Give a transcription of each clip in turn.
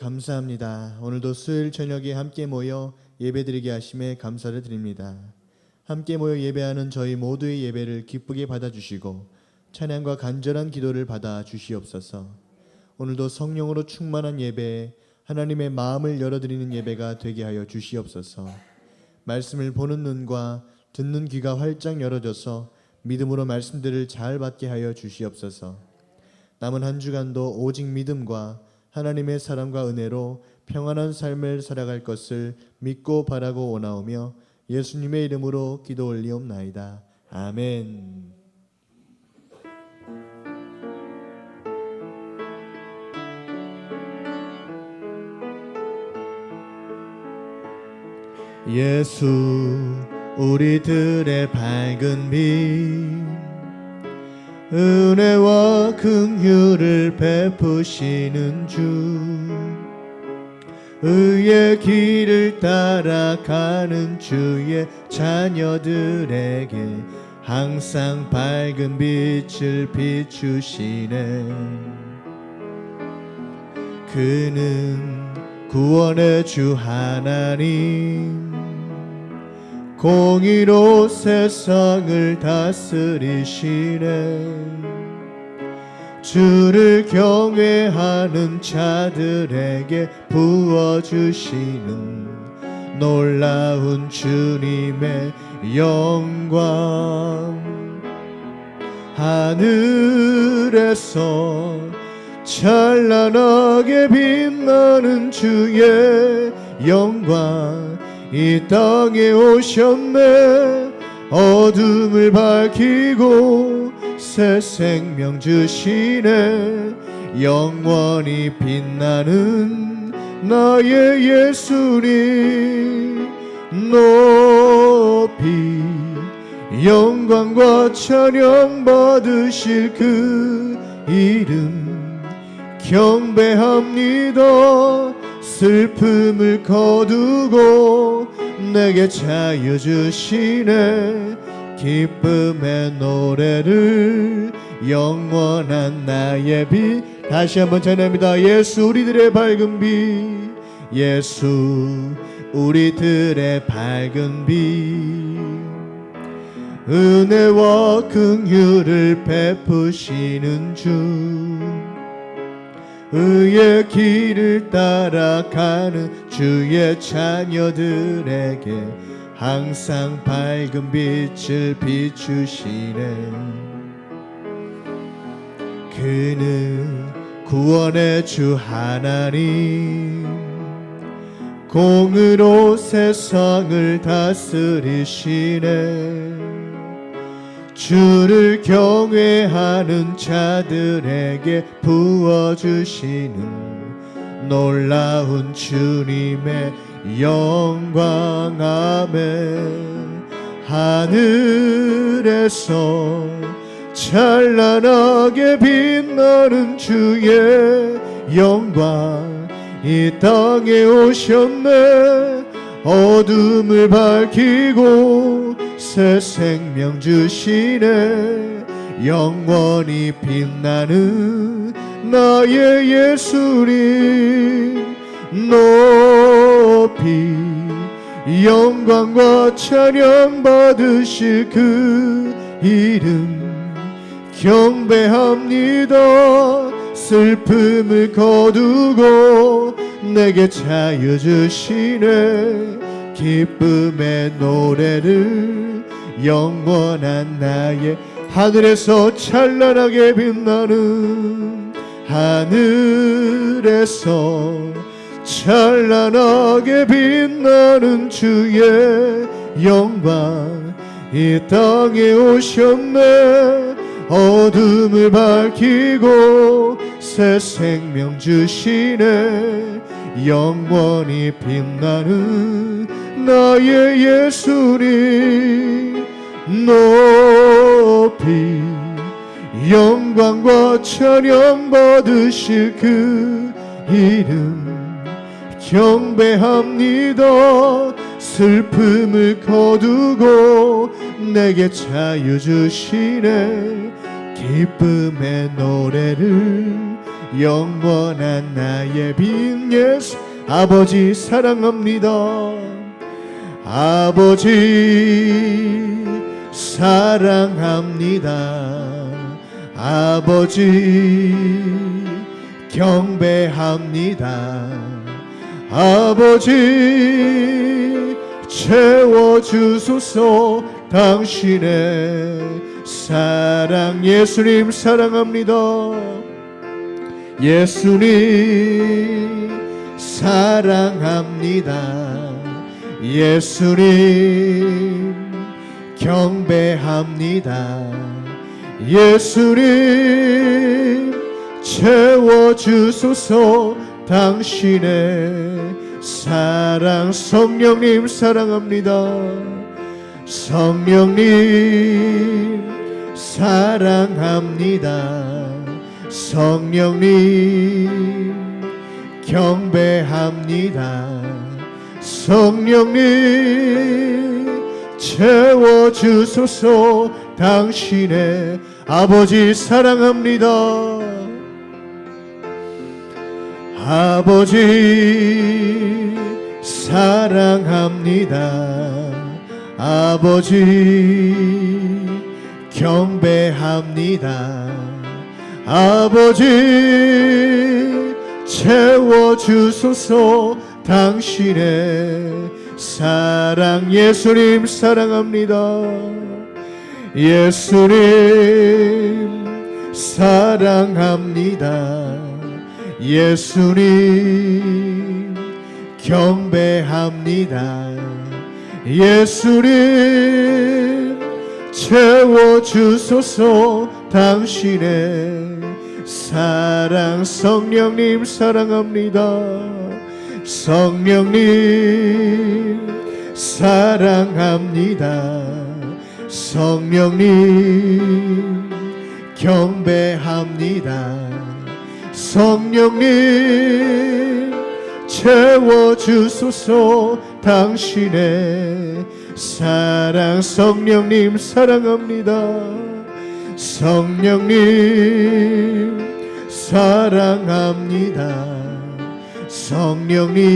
감사합니다. 오늘도 수요일 저녁에 함께 모여 예배드리게 하심에 감사를 드립니다. 함께 모여 예배하는 저희 모두의 예배를 기쁘게 받아주시고 찬양과 간절한 기도를 받아 주시옵소서. 오늘도 성령으로 충만한 예배에 하나님의 마음을 열어드리는 예배가 되게 하여 주시옵소서. 말씀을 보는 눈과 듣는 귀가 활짝 열어져서 믿음으로 말씀들을 잘 받게 하여 주시옵소서. 남은 한 주간도 오직 믿음과 하나님의 사랑과 은혜로 평안한 삶을 살아갈 것을 믿고 바라고 원하오며 예수님의 이름으로 기도 올리옵나이다. 아멘. 예수 우리들의 밝은 빛 은혜와 긍휼을 베푸시는 주 의의 길을 따라가는 주의 자녀들에게 항상 밝은 빛을 비추시네. 그는 구원의 주 하나님 공의로 세상을 다스리시네. 주를 경외하는 자들에게 부어주시는 놀라운 주님의 영광. 하늘에서 찬란하게 빛나는 주의 영광 이 땅에 오셨네. 어둠을 밝히고 새 생명 주시네. 영원히 빛나는 나의 예수님 높이 영광과 찬양 받으실 그 이름 경배합니다. 슬픔을 거두고 내게 자유 주시네. 기쁨의 노래를 영원한 나의 빛. 다시 한번 전합니다. 예수 우리들의 밝은 빛. 예수 우리들의 밝은 빛. 은혜와 긍휼을 베푸시는 주 의의 길을 따라가는 주의 자녀들에게 항상 밝은 빛을 비추시네. 그는 구원의 주 하나님 공의로 세상을 다스리시네. 주를 경외하는 자들에게 부어주시는 놀라운 주님의 영광. 아멘. 하늘에서 찬란하게 빛나는 주의 영광 이 땅에 오셨네. 어둠을 밝히고 새 생명 주시네. 영원히 빛나는 나의 예수님 높이 영광과 찬양 받으실 그 이름 경배합니다. 슬픔을 거두고 내게 자유 주시네. 기쁨의 노래를 영원한 나의 하늘에서 찬란하게 빛나는 하늘에서 찬란하게 빛나는 주의 영광 이 땅에 오셨네. 어둠을 밝히고 새 생명 주시네. 영원히 빛나는 나의 예수님 높이 영광과 찬양 받으실 그 이름 경배합니다. 슬픔을 거두고 내게 자유 주시네. 기쁨의 노래를 영원한 나의 빈 예수 아버지 사랑합니다. 아버지 사랑합니다. 아버지 경배합니다. 아버지 채워주소서. 당신의 사랑. 예수님 사랑합니다. 예수님 사랑합니다. 예수님 경배합니다. 예수님 채워주소서. 당신의 사랑. 성령님 사랑합니다. 성령님 사랑합니다. 성령님 경배합니다. 성령님 채워주소서. 당신의 아버지 사랑합니다. 아버지 사랑합니다. 아버지 경배합니다. 아버지 채워주소서. 당신의 사랑. 예수님 사랑합니다. 예수님 사랑합니다. 예수님 경배합니다. 예수님 채워주소서. 당신의 사랑. 성령님 사랑합니다. 성령님 사랑합니다. 성령님 경배합니다. 성령님 채워주소서. 당신의 사랑. 성령님 사랑합니다. 성령님 사랑합니다. 성령님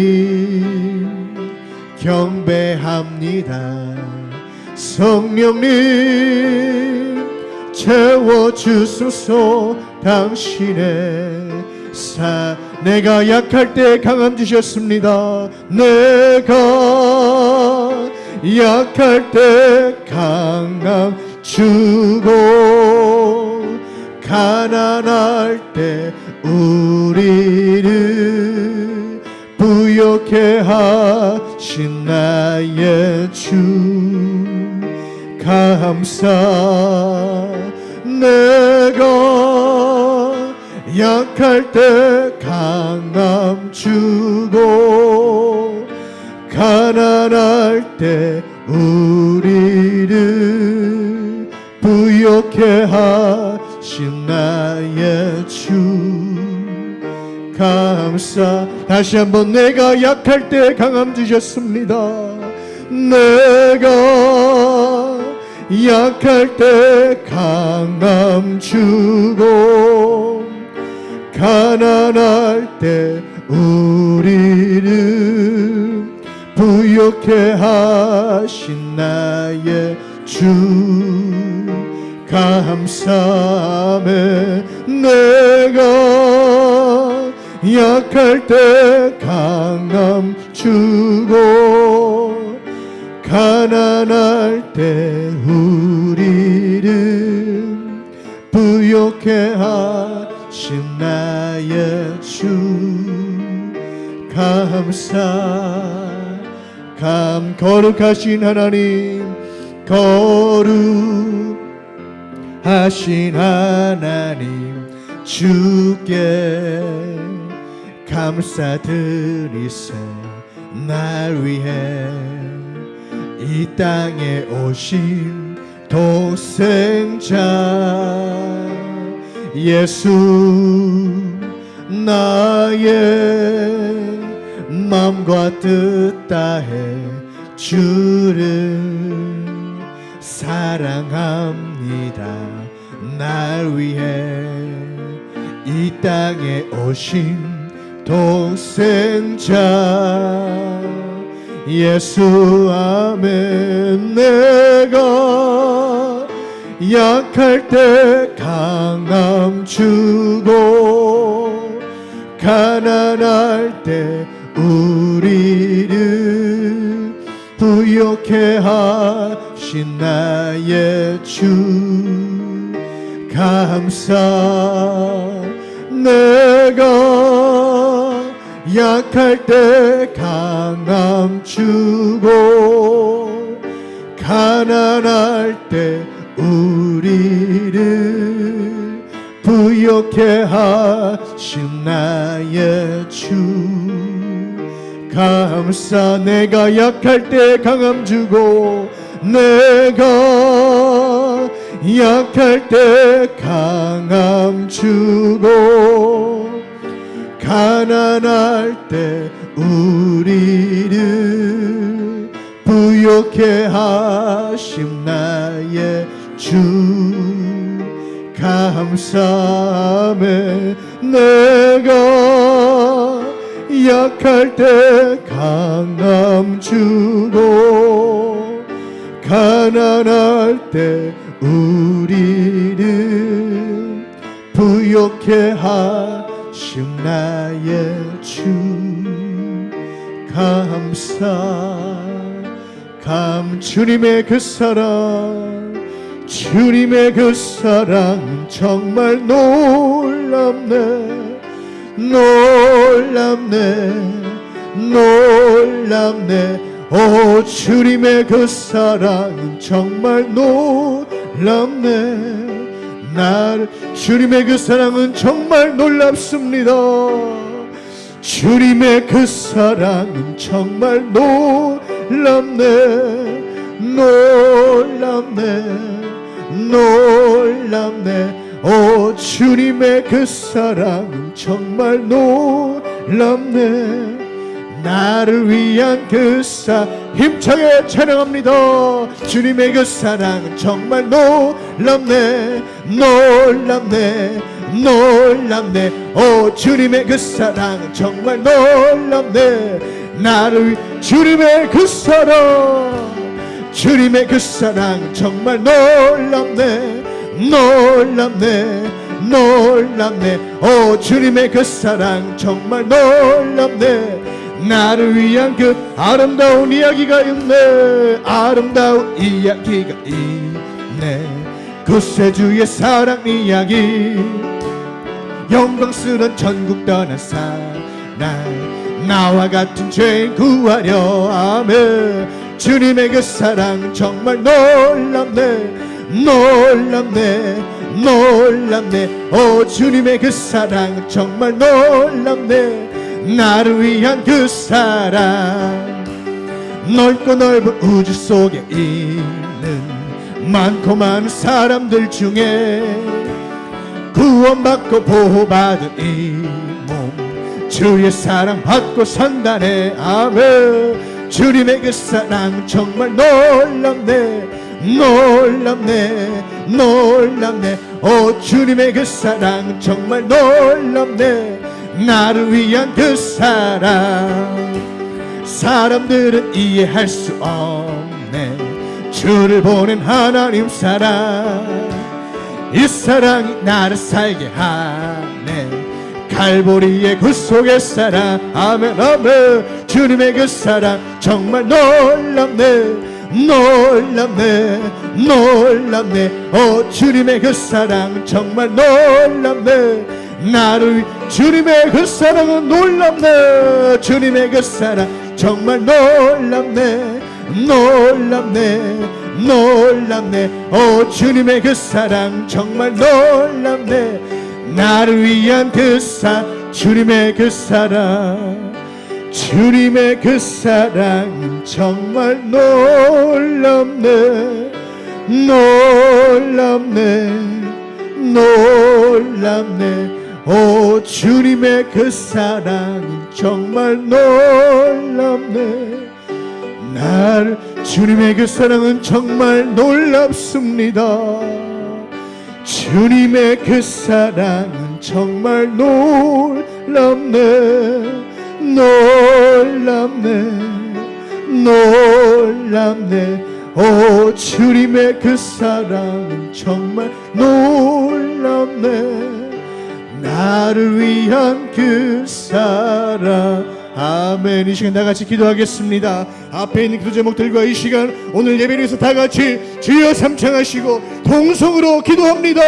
경배합니다. 성령님 채워주소서. 당신의 내가 약할 때 강함 주셨습니다. 내가 약할 때 강함 주고 가난할 때 우리를 부욕해 하신 나의 주 감사. 내가 약할 때 강함 주고 가난할 때 우리를 부욕해 하신 나의 주 감사. 다시 한번 내가 약할 때 강함 주셨습니다. 내가 약할 때 강함 주고 가난할 때 우리를 부욕해 하신 나의 주 감사하며 내가 약할 때 강함 주고 가난할 때 우리를 부욕해 하신 나의 주 감사. 거룩하신 하나님, 거룩하신 하나님 주께 감사드리세. 날 위해 이 땅에 오신 독생자 예수, 나의 마음과 뜻 다해 주를 사랑합니다. 날 위해 이 땅에 오신 독생자 예수. 아멘. 내가 약할 때 강함 주고 가난할 때 우리를 부욕해 하신 나의 주 감사. 내가 약할 때 강함 주고 가난할 때 우리를 부욕해 하신 나의 주 감사. 내가 약할 때 강함 주고 내가 약할 때 강함 주고 가난할 때 우리를 부욕해 하심 나의 주 감사하며. 내가 약할 때 강함 주고 가난할 때 우리를 부욕해 하심 나의 주 감사. 주님의 그 사랑, 주님의 그 사랑 정말 놀랍네, 놀랍네, 놀랍네. 오, 주님의 그 사랑 정말 놀랍네. 주님의 그 사랑은 정말 놀랍습니다. 주님의 그 사랑은 정말 놀랍네, 놀랍네, 놀랍네. 오, 주님의 그 사랑은 정말 놀랍네. 나를 위한 그 힘차게 찬양합니다. 주님의 그 사랑은 정말 놀랍네, 놀랍네, 놀랍네. 오, 주님의 그 사랑은 정말 놀랍네. 나를 주님의 그 사랑, 주님의 그 사랑은 정말 놀랍네, 놀랍네, 놀랍네. 오, 주님의 그 사랑 정말 놀랍네. 나를 위한 그 아름다운 이야기가 있네, 아름다운 이야기가 있네. 구세주의 사랑 이야기, 영광스러운 천국 떠난 사랑, 나와 같은 죄인 구하려 하며. 주님의 그 사랑 정말 놀랍네, 놀랍네, 놀랍네. 오, 주님의 그 사랑 정말 놀랍네. 나를 위한 그 사랑, 넓고 넓은 우주 속에 있는 많고 많은 사람들 중에 구원받고 보호받은 이 몸, 주의 사랑 받고 산다네. 아멘. 주님의 그 사랑 정말 놀랍네, 놀랍네, 놀랍네. 오, 주님의 그 사랑 정말 놀랍네. 나를 위한 그 사랑, 사람들은 이해할 수 없네, 주를 보낸 하나님 사랑. 이 사랑이 나를 살게 하네, 갈보리의 구속의 사랑. 아멘, 아멘. 주님의 그 사랑 정말 놀랍네, 놀랍네, 놀랍네. 오, 주님의 그 사랑 정말 놀랍네. 나를 주님의 그 사랑은 놀랍네, 주님의 그 사랑 정말 놀랍네, 놀랍네, 놀랍네. 오, 주님의 그 사랑 정말 놀랍네. 나를 위한 그 주님의 그 사랑, 주님의 그 사랑 정말 놀랍네, 놀랍네, 놀랍네. 오, 주님의 그 사랑 정말 놀랍네. 주님의 그 사랑은 정말 놀랍습니다. 주님의 그 사랑은 정말 놀랍네 놀랍네 오 주님의 그 사랑은 정말 놀랍네 나를 위한 그 사랑 아멘. 이 시간 다같이 기도하겠습니다. 앞에 있는 기도 제목들과 이 시간 오늘 예배를 위해서 다같이 주여 삼창하시고 동성으로 기도합니다.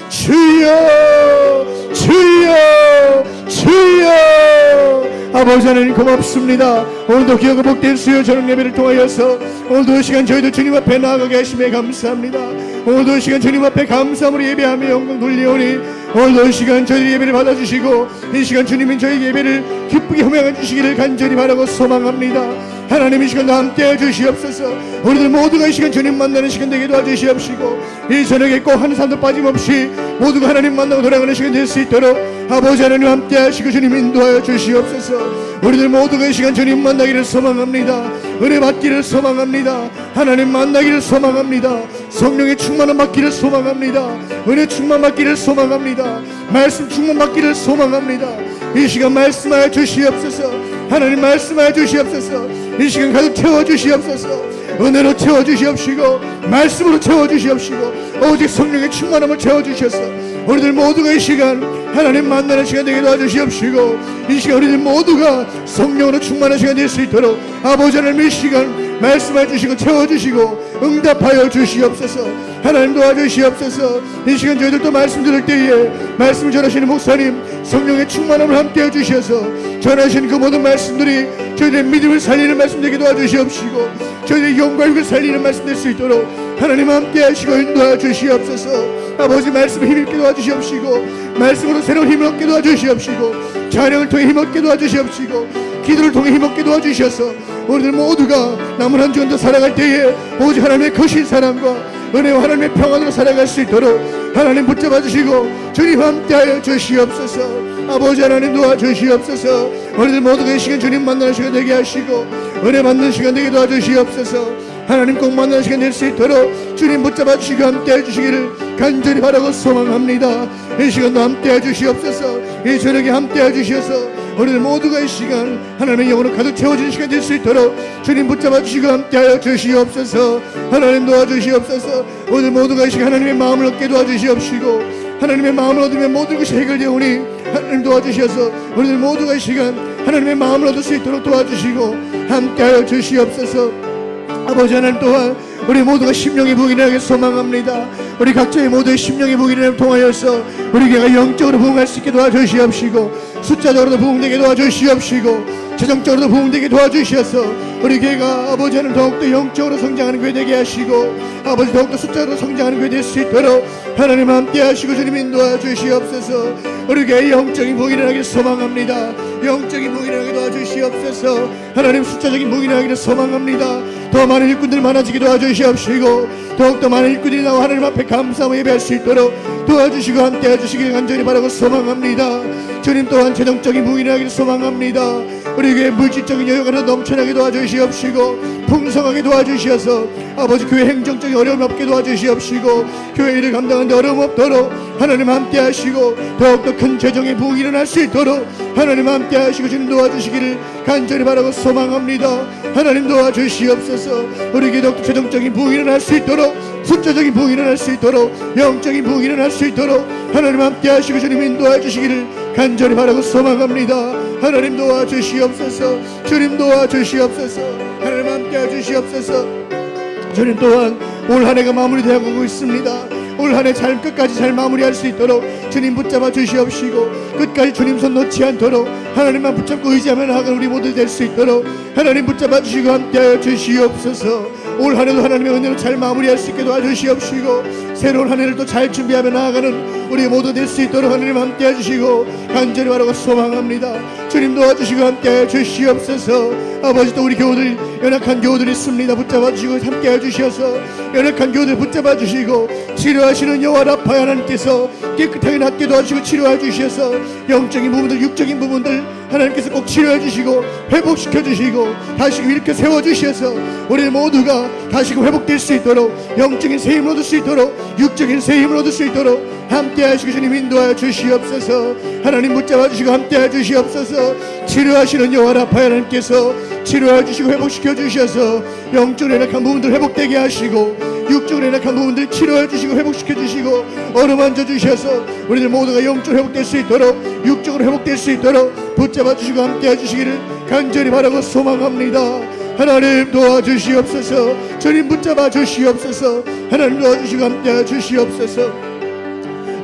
주여 주여 주여 아버지 하나님 고맙습니다. 오늘도 귀하고 복된 수요 저녁 예배를 통하여서 오늘도 이 시간 저희도 주님 앞에 나아가게 하심에 감사합니다. 오늘도 이 시간 주님 앞에 감사함으로 예배하며 영광 돌리오니 오늘도 이 시간 저희 예배를 받아주시고 이 시간 주님이 저희 예배를 기쁘게 허명해 주시기를 간절히 바라고 소망합니다. 하나님 이 시간도 함께해 주시옵소서. 우리들 모두가 이 시간 주님 만나는 시간 되게 도와주시옵시고 이 저녁에 꼭 한 사람도 빠짐없이 모두가 하나님 만나고 돌아가는 시간 될 수 있도록 아버지 하나님 함께 하시고 주님 인도하여 주시옵소서. 우리들 모두가 이 시간 주님 만나기를 소망합니다. 은혜 받기를 소망합니다. 하나님 만나기를 소망합니다. 성령의 충만함 받기를 소망합니다. 은혜 충만 받기를 소망합니다. 말씀 충만 받기를 소망합니다. 이 시간 말씀하여 주시옵소서. 하나님 말씀하여 주시옵소서. 이 시간 가득 채워주시옵소서. 은혜로 채워주시옵시고 말씀으로 채워주시옵시고 오직 성령의 충만함을 채워주셔서 우리들 모두가 이 시간 하나님 만나는 시간 되게 도와주시옵시고 이 시간 우리들 모두가 성령으로 충만한 시간 될 수 있도록 아버지 하나님 이 시간 말씀해 주시고 채워주시고 응답하여 주시옵소서. 하나님 도와주시옵소서. 이 시간 저희들도 말씀 들을 때에 말씀을 전하시는 목사님 성령의 충만함을 함께해 주셔서 전하시는 그 모든 말씀들이 저희들의 믿음을 살리는 말씀 되게 도와주시옵시고 저희들의 영과 육을 살리는 말씀 될 수 있도록 하나님 함께 하시고 인도하여 주시옵소서. 아버지 말씀을 힘있게 도와주시옵시고 말씀으로 새로운 힘을 얻게 도와주시옵시고 찬양을 통해 힘없게 도와주시옵시고 기도를 통해 힘없게 도와주셔서 우리들 모두가 남은 한 주간 더 살아갈 때에 오직 하나님의 거신 사랑과 은혜와 하나님의 평안으로 살아갈 수 있도록 하나님 붙잡아 주시고 주님 함께하여 주시옵소서. 아버지 하나님 도와주시옵소서. 우리들 모두가 이 시간 주님 만나는 시간 되게 하시고 은혜 받는 시간 되게 도와주시옵소서. 하나님 꼭 만나는 시간 될 수 있도록 주님 붙잡아 주시고 함께해 주시기를 간절히 바라고 소망합니다. 이 시간도 함께해 주시옵소서. 이 저녁에 함께해 주셔서 우리들 모두가 이 시간 하나님의 영으로 가득 채워진 시간 될 수 있도록 주님 붙잡아 주시고 함께하여 주시옵소서. 하나님 도와주시옵소서. 오늘 모두가 이 시간 하나님의 마음을 얻게 도와주시옵시고 하나님의 마음을 얻으면 모든 것이 해결되오니 하나님 도와주셔서 우리들 모두가 이 시간 하나님의 마음을 얻을 수 있도록 도와주시고 함께하여 주시옵소서. 아버지 하나님 또한 우리 모두가 심령의 부흥이라게 소망합니다. 우리 각자의 모두의 심령의 부흥을 통하여서 우리 교회가 영적으로 부흥할 수 있게 도와주시옵시고 숫자적으로도 부흥되게 도와주시옵시고 재정적으로도 부흥되게 도와주셔서 우리 교회가 아버지 하나님 더욱더 영적으로 성장하는 교회 되게 하시고 아버지 더욱더 숫자로 성장하는 교회 될 수 있도록 하나님 함께 하시고 주님 인도하 주시옵소서. 우리 교회의 영적인 부흥을 하기를 소망합니다. 영적인 부흥을 하게 도와주시옵소서. 하나님 숫자적인 부흥을 하기를 소망합니다. 더 많은 일꾼들 많아지게 도와주시옵시고 더욱더 많은 일꾼들이 나와 하나님 앞에 감사하며 예배할 수 있도록 도와주시고 함께 해주시길 간절히 바라고 소망합니다. 주님 또한 재정적인 부흥을 하기를 소망합니다. 우리 교회 물질적인 여유가 더 넘쳐나게 도와주시옵시고 풍성하게 도와주시어서 아버지 교회 행정적인 어려움 없게 도와주시옵시고 교회 일을 감당하는데 어려움 없도록 하나님 함께 하시고 더욱더 큰 재정의 부흥이 일어날 수 있도록 하나님 함께 하시고 주님 도와주시기를 간절히 바라고 소망합니다. 하나님 도와주시옵소서. 우리 교회 더욱더 재정적인 부흥이 일어날 수 있도록 숫자적인 부흥이 일어날 수 있도록 영적인 부흥이 일어날 수 있도록 하나님 함께 하시고 주님 인도해 주시기를 간절히 바라고 소망합니다. 하나님 도와주시옵소서. 주님 도와주시옵소서. 하나님 함께 해주시옵소서. 주님 또한 올 한 해가 마무리되어가고 있습니다. 올 한 해 잘 끝까지 잘 마무리할 수 있도록 주님 붙잡아 주시옵시고 끝까지 주님 손 놓지 않도록 하나님만 붙잡고 의지하며 나아가는 우리 모두 될 수 있도록 하나님 붙잡아 주시고 함께하여 주시옵소서. 올 한 해도 하나님의 은혜로 잘 마무리할 수 있게 도와주시옵시고 새로운 한 해를 또 잘 준비하며 나아가는 우리 모두 될 수 있도록 하나님 함께 해주시고 간절히 바라고 소망합니다. 주님 도와주시고 함께 해주시옵소서. 아버지 또 우리 교우들 연약한 교우들 있습니다. 붙잡아 주시고 함께 해주셔서 연약한 교우들 붙잡아 주시고 치료하시는 여호와 라파 하나님께서 깨끗하게 낫게 도와주시고 치료해 주셔서 영적인 부분들 육적인 부분들 하나님께서 꼭 치료해 주시고 회복시켜 주시고 다시금 이렇게 세워 주셔서 우리 모두가 다시금 회복될 수 있도록 영적인 새 힘을 얻을 수 있도록 육적인 새 힘을 얻을 수 있도록 함께하시고 주님 인도하여 주시옵소서. 하나님 붙잡아 주시고 함께하여 주시옵소서. 치료하시는 여호와 라파 하나님께서 치료하여 주시고 회복시켜 주셔서 영적으로 연약한 부분들 회복되게 하시고 육적으로 연약한 부분들 치료해 주시고 회복시켜 주시고 어루만져 주셔서 우리들 모두가 영적으로 회복될 수 있도록 육적으로 회복될 수 있도록 붙잡아 주시고 함께해 주시기를 간절히 바라고 소망합니다. 하나님 도와주시옵소서. 주님 붙잡아 주시옵소서. 하나님 도와주시고 함께해 주시옵소서.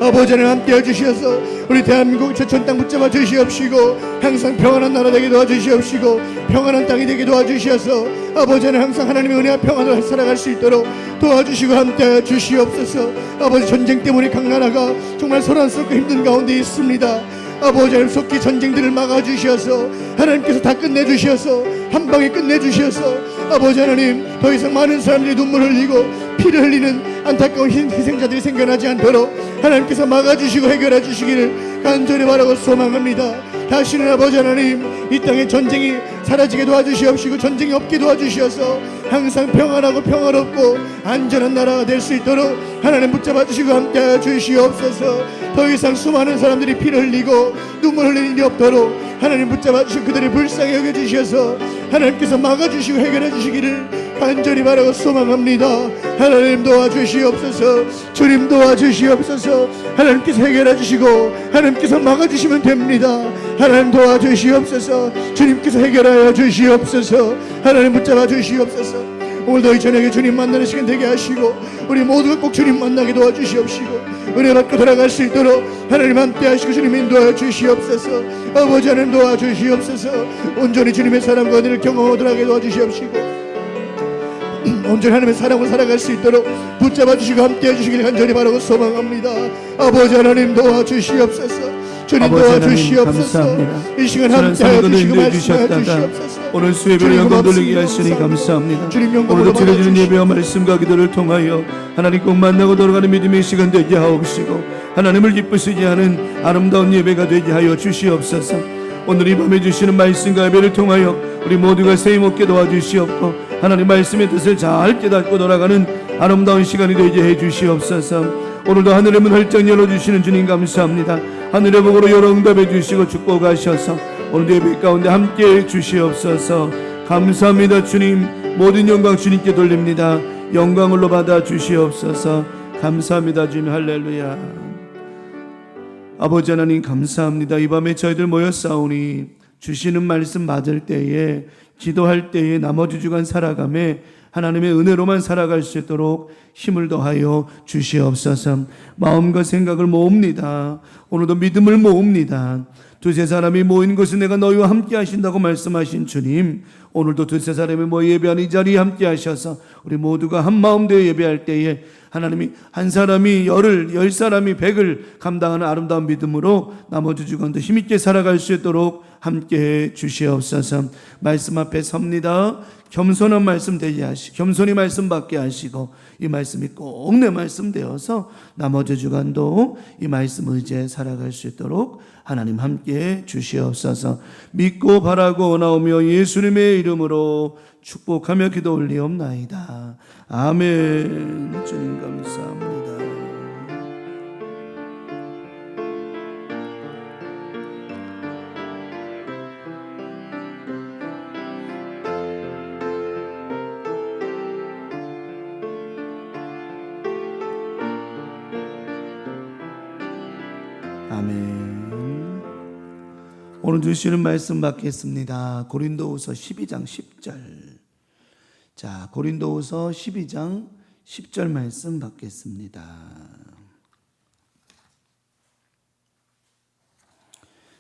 아버지 하나님 함께해 주셔서 우리 대한민국 최천 땅 붙잡아 주시옵시고 항상 평안한 나라 되게 도와주시옵시고 평안한 땅이 되게 도와주셔서 아버지 하나님 항상 하나님의 은혜와 평안으로 살아갈 수 있도록 도와주시고 함께해 주시옵소서. 아버지 전쟁 때문에 각 나라가 정말 소란스럽고 힘든 가운데 있습니다. 아버지 하나님 속히 전쟁들을 막아주셔서 하나님께서 다 끝내주셔서 한방에 끝내주셔서 아버지 하나님 더 이상 많은 사람들이 눈물 흘리고 피를 흘리는 안타까운 희생자들이 생겨나지 않도록 하나님께서 막아주시고 해결해 주시기를 간절히 바라고 소망합니다. 다시는 아버지 하나님 이 땅에 전쟁이 사라지게 도와주시옵시고 전쟁이 없게 도와주셔서 항상 평안하고 평화롭고 안전한 나라가 될 수 있도록 하나님 붙잡아 주시고 함께하여 주시옵소서. 더 이상 수많은 사람들이 피를 흘리고 눈물 흘리는 일이 없도록 하나님 붙잡아 주시고 그들을 불쌍히 여겨주셔서 하나님께서 막아주시고 해결해 주시기를 간절히 바라고 소망합니다. 하나님 도와주시옵소서. 주님 도와주시옵소서. 하나님께서 해결해 주시고 하나님께서 막아주시면 됩니다. 하나님 도와주시옵소서. 주님께서 해결하여 주시옵소서. 하나님 붙잡아 주시옵소서. 오늘도 이 저녁에 주님 만나는 시간 되게 하시고 우리 모두가 꼭 주님 만나게 도와주시옵시고 은혜 받고 돌아갈 수 있도록 하나님 함께 하시고 주님 인도하여 주시옵소서. 아버지 하나님 도와주시옵소서. 온전히 주님의 사랑과 은혜를 경험하도록 하게 도와주시옵시고 온전히 하나님의 사랑을 살아갈 수 있도록 붙잡아 주시고 함께 해주시길 간절히 바라고 소망합니다. 아버지 하나님 도와주시옵소서. 주님 도와주시옵소서. 이 시간 함께하여 주시고 말씀하여 주시옵소서. 오늘 수예배를 영광 돌리게 하시니 감사합니다. 오늘도 드려지는 예배와 말씀과 기도를 통하여 하나님 꼭 만나고 돌아가는 믿음의 시간 되게 하옵시고 하나님을 기쁘시게 하는 아름다운 예배가 되게 하여 주시옵소서. 오늘 이 밤에 주시는 말씀과 예배를 통하여 우리 모두가 세임없게 도와주시옵고 하나님 말씀의 뜻을 잘 깨닫고 돌아가는 아름다운 시간이 되게 해주시옵소서. 오늘도 하늘의 문 활짝 열어주시는 주님 감사합니다. 하늘의 복으로 여러 응답해 주시고 축복하셔서 오늘도 예배 가운데 함께해 주시옵소서. 감사합니다. 주님 모든 영광 주님께 돌립니다. 영광을로 받아 주시옵소서. 감사합니다. 주님 할렐루야. 아버지 하나님 감사합니다. 이 밤에 저희들 모였사오니 주시는 말씀 받을 때에 기도할 때에 나머지 주간 살아감에 하나님의 은혜로만 살아갈 수 있도록 힘을 더하여 주시옵소서. 마음과 생각을 모읍니다. 오늘도 믿음을 모읍니다. 두세 사람이 모인 곳에 내가 너희와 함께 하신다고 말씀하신 주님, 오늘도 두세 사람이 모여 예배하는 이 자리에 함께 하셔서 우리 모두가 한 마음 되어 예배할 때에 하나님이 한 사람이 열을, 10사람이 100을 감당하는 아름다운 믿음으로 나머지 주간도 힘있게 살아갈 수 있도록 함께해 주시옵소서. 말씀 앞에 섭니다. 겸손한 말씀 되게 하시고 겸손히 말씀 받게 하시고 이 말씀이 꼭 내 말씀 되어서 나머지 주간도 이 말씀 의지해 살아갈 수 있도록 하나님 함께해 주시옵소서. 믿고 바라고 나오며 예수님의 이름으로 축복하며 기도 올리옵나이다. 아멘. 주님 감사합니다. 아멘. 오늘 주시는 말씀 받겠습니다. 고린도후서 12장 10절. 자, 고린도후서 12장 10절 말씀 받겠습니다.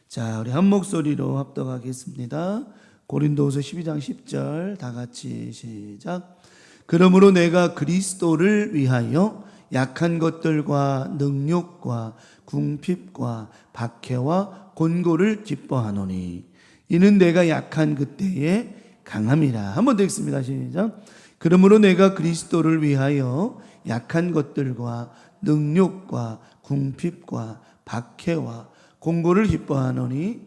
자, 우리 한 목소리로 합독하겠습니다. 고린도후서 12장 10절 다 같이 시작. 그러므로 내가 그리스도를 위하여 약한 것들과 능욕과 궁핍과 박해와 곤고를 기뻐하노니 이는 내가 약한 그때에 강함이라. 한번 더 읽습니다. 시작. 그러므로 내가 그리스도를 위하여 약한 것들과 능욕과 궁핍과 박해와 곤고를 기뻐하노니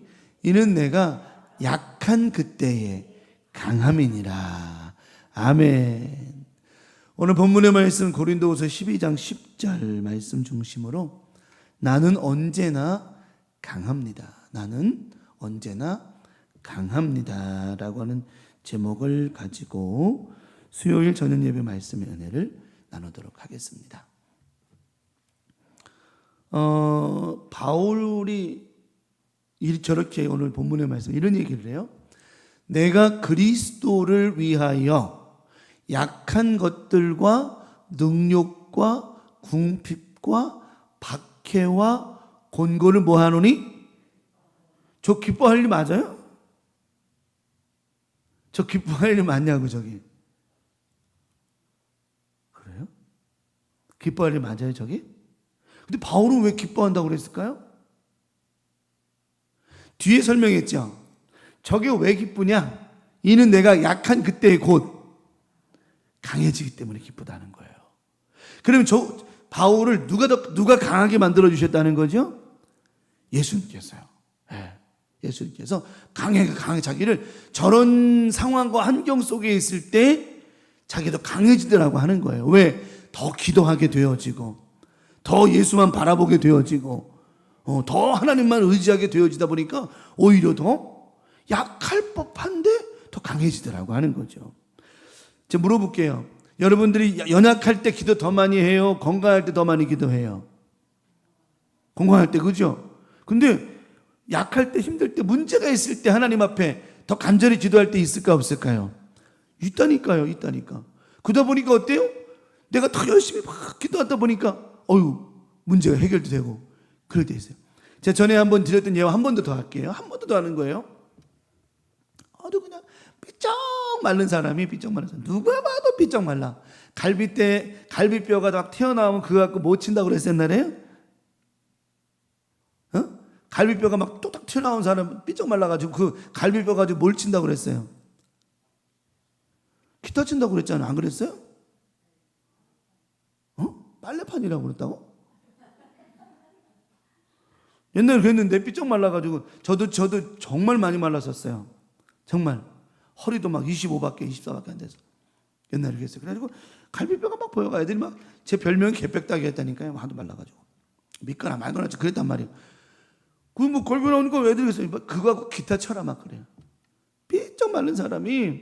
이는 내가 약한 그때에 강함이니라. 아멘. 오늘 본문의 말씀 고린도후서 12장 10절 말씀 중심으로 나는 언제나 강합니다. 나는 언제나 강합니다. 라고 하는 제목을 가지고 수요일 저녁 예배 말씀의 은혜를 나누도록 하겠습니다. 바울이 저렇게 오늘 본문의 말씀 이런 얘기를 해요. 내가 그리스도를 위하여 약한 것들과 능욕과 궁핍과 박해와 곤고를 뭐하노니? 저 기뻐할 일 맞아요? 저 기뻐할 일 맞냐고 저기. 그래요? 기뻐할 일 맞아요 저기? 근데 바울은 왜 기뻐한다고 그랬을까요? 뒤에 설명했죠. 저게 왜 기쁘냐? 이는 내가 약한 그때의 곧 강해지기 때문에 기쁘다는 거예요. 그러면 저 바울을 누가 강하게 만들어 주셨다는 거죠? 예수님께서요. 네. 예수님께서 강하게 자기를 저런 상황과 환경 속에 있을 때 자기도 강해지더라고 하는 거예요. 왜? 더 기도하게 되어지고 더 예수만 바라보게 되어지고 더 하나님만 의지하게 되어지다 보니까 오히려 더 약할 법한데 더 강해지더라고 하는 거죠. 제가 물어볼게요. 여러분들이 연약할 때 기도 더 많이 해요? 건강할 때 더 많이 기도해요? 건강할 때, 그죠? 근데 약할 때, 힘들 때, 문제가 있을 때 하나님 앞에 더 간절히 기도할 때 있을까 없을까요? 있다니까요. 그러다 보니까 어때요? 내가 더 열심히 막 기도하다 보니까 문제가 해결도 되고 그럴 때 있어요. 제가 전에 한번 드렸던 예화 한 번 더 할게요. 한 번 더 하는 거예요. 그냥 삐쩍 마른 사람이 누가 봐도 삐쩍 말라. 갈비뼈가 막 튀어나오면 그거 갖고 못 친다고 그랬어요 옛날에. 갈비뼈가 막 뚝딱 튀어나온 사람 삐쩍 말라가지고 그 갈비뼈 가지고 뭘 친다고 그랬어요? 기타 친다고 그랬잖아요. 안 그랬어요? 빨래판이라고 그랬다고? 옛날에 그랬는데 삐쩍 말라가지고 저도 정말 많이 말랐었어요. 정말 허리도 막 25밖에 24밖에 안 돼서 옛날에 그랬어요. 그래가지고 갈비뼈가 막 보여가 애들이 막 제 별명이 개백닭이 했다니까요. 하도 말라가지고 믿거나 말거나 그랬단 말이에요. 그 뭐 골비 나오니까 애들이 그랬어요. 그거 하고 기타 쳐라 막 그래요. 삐쩍 마른 사람이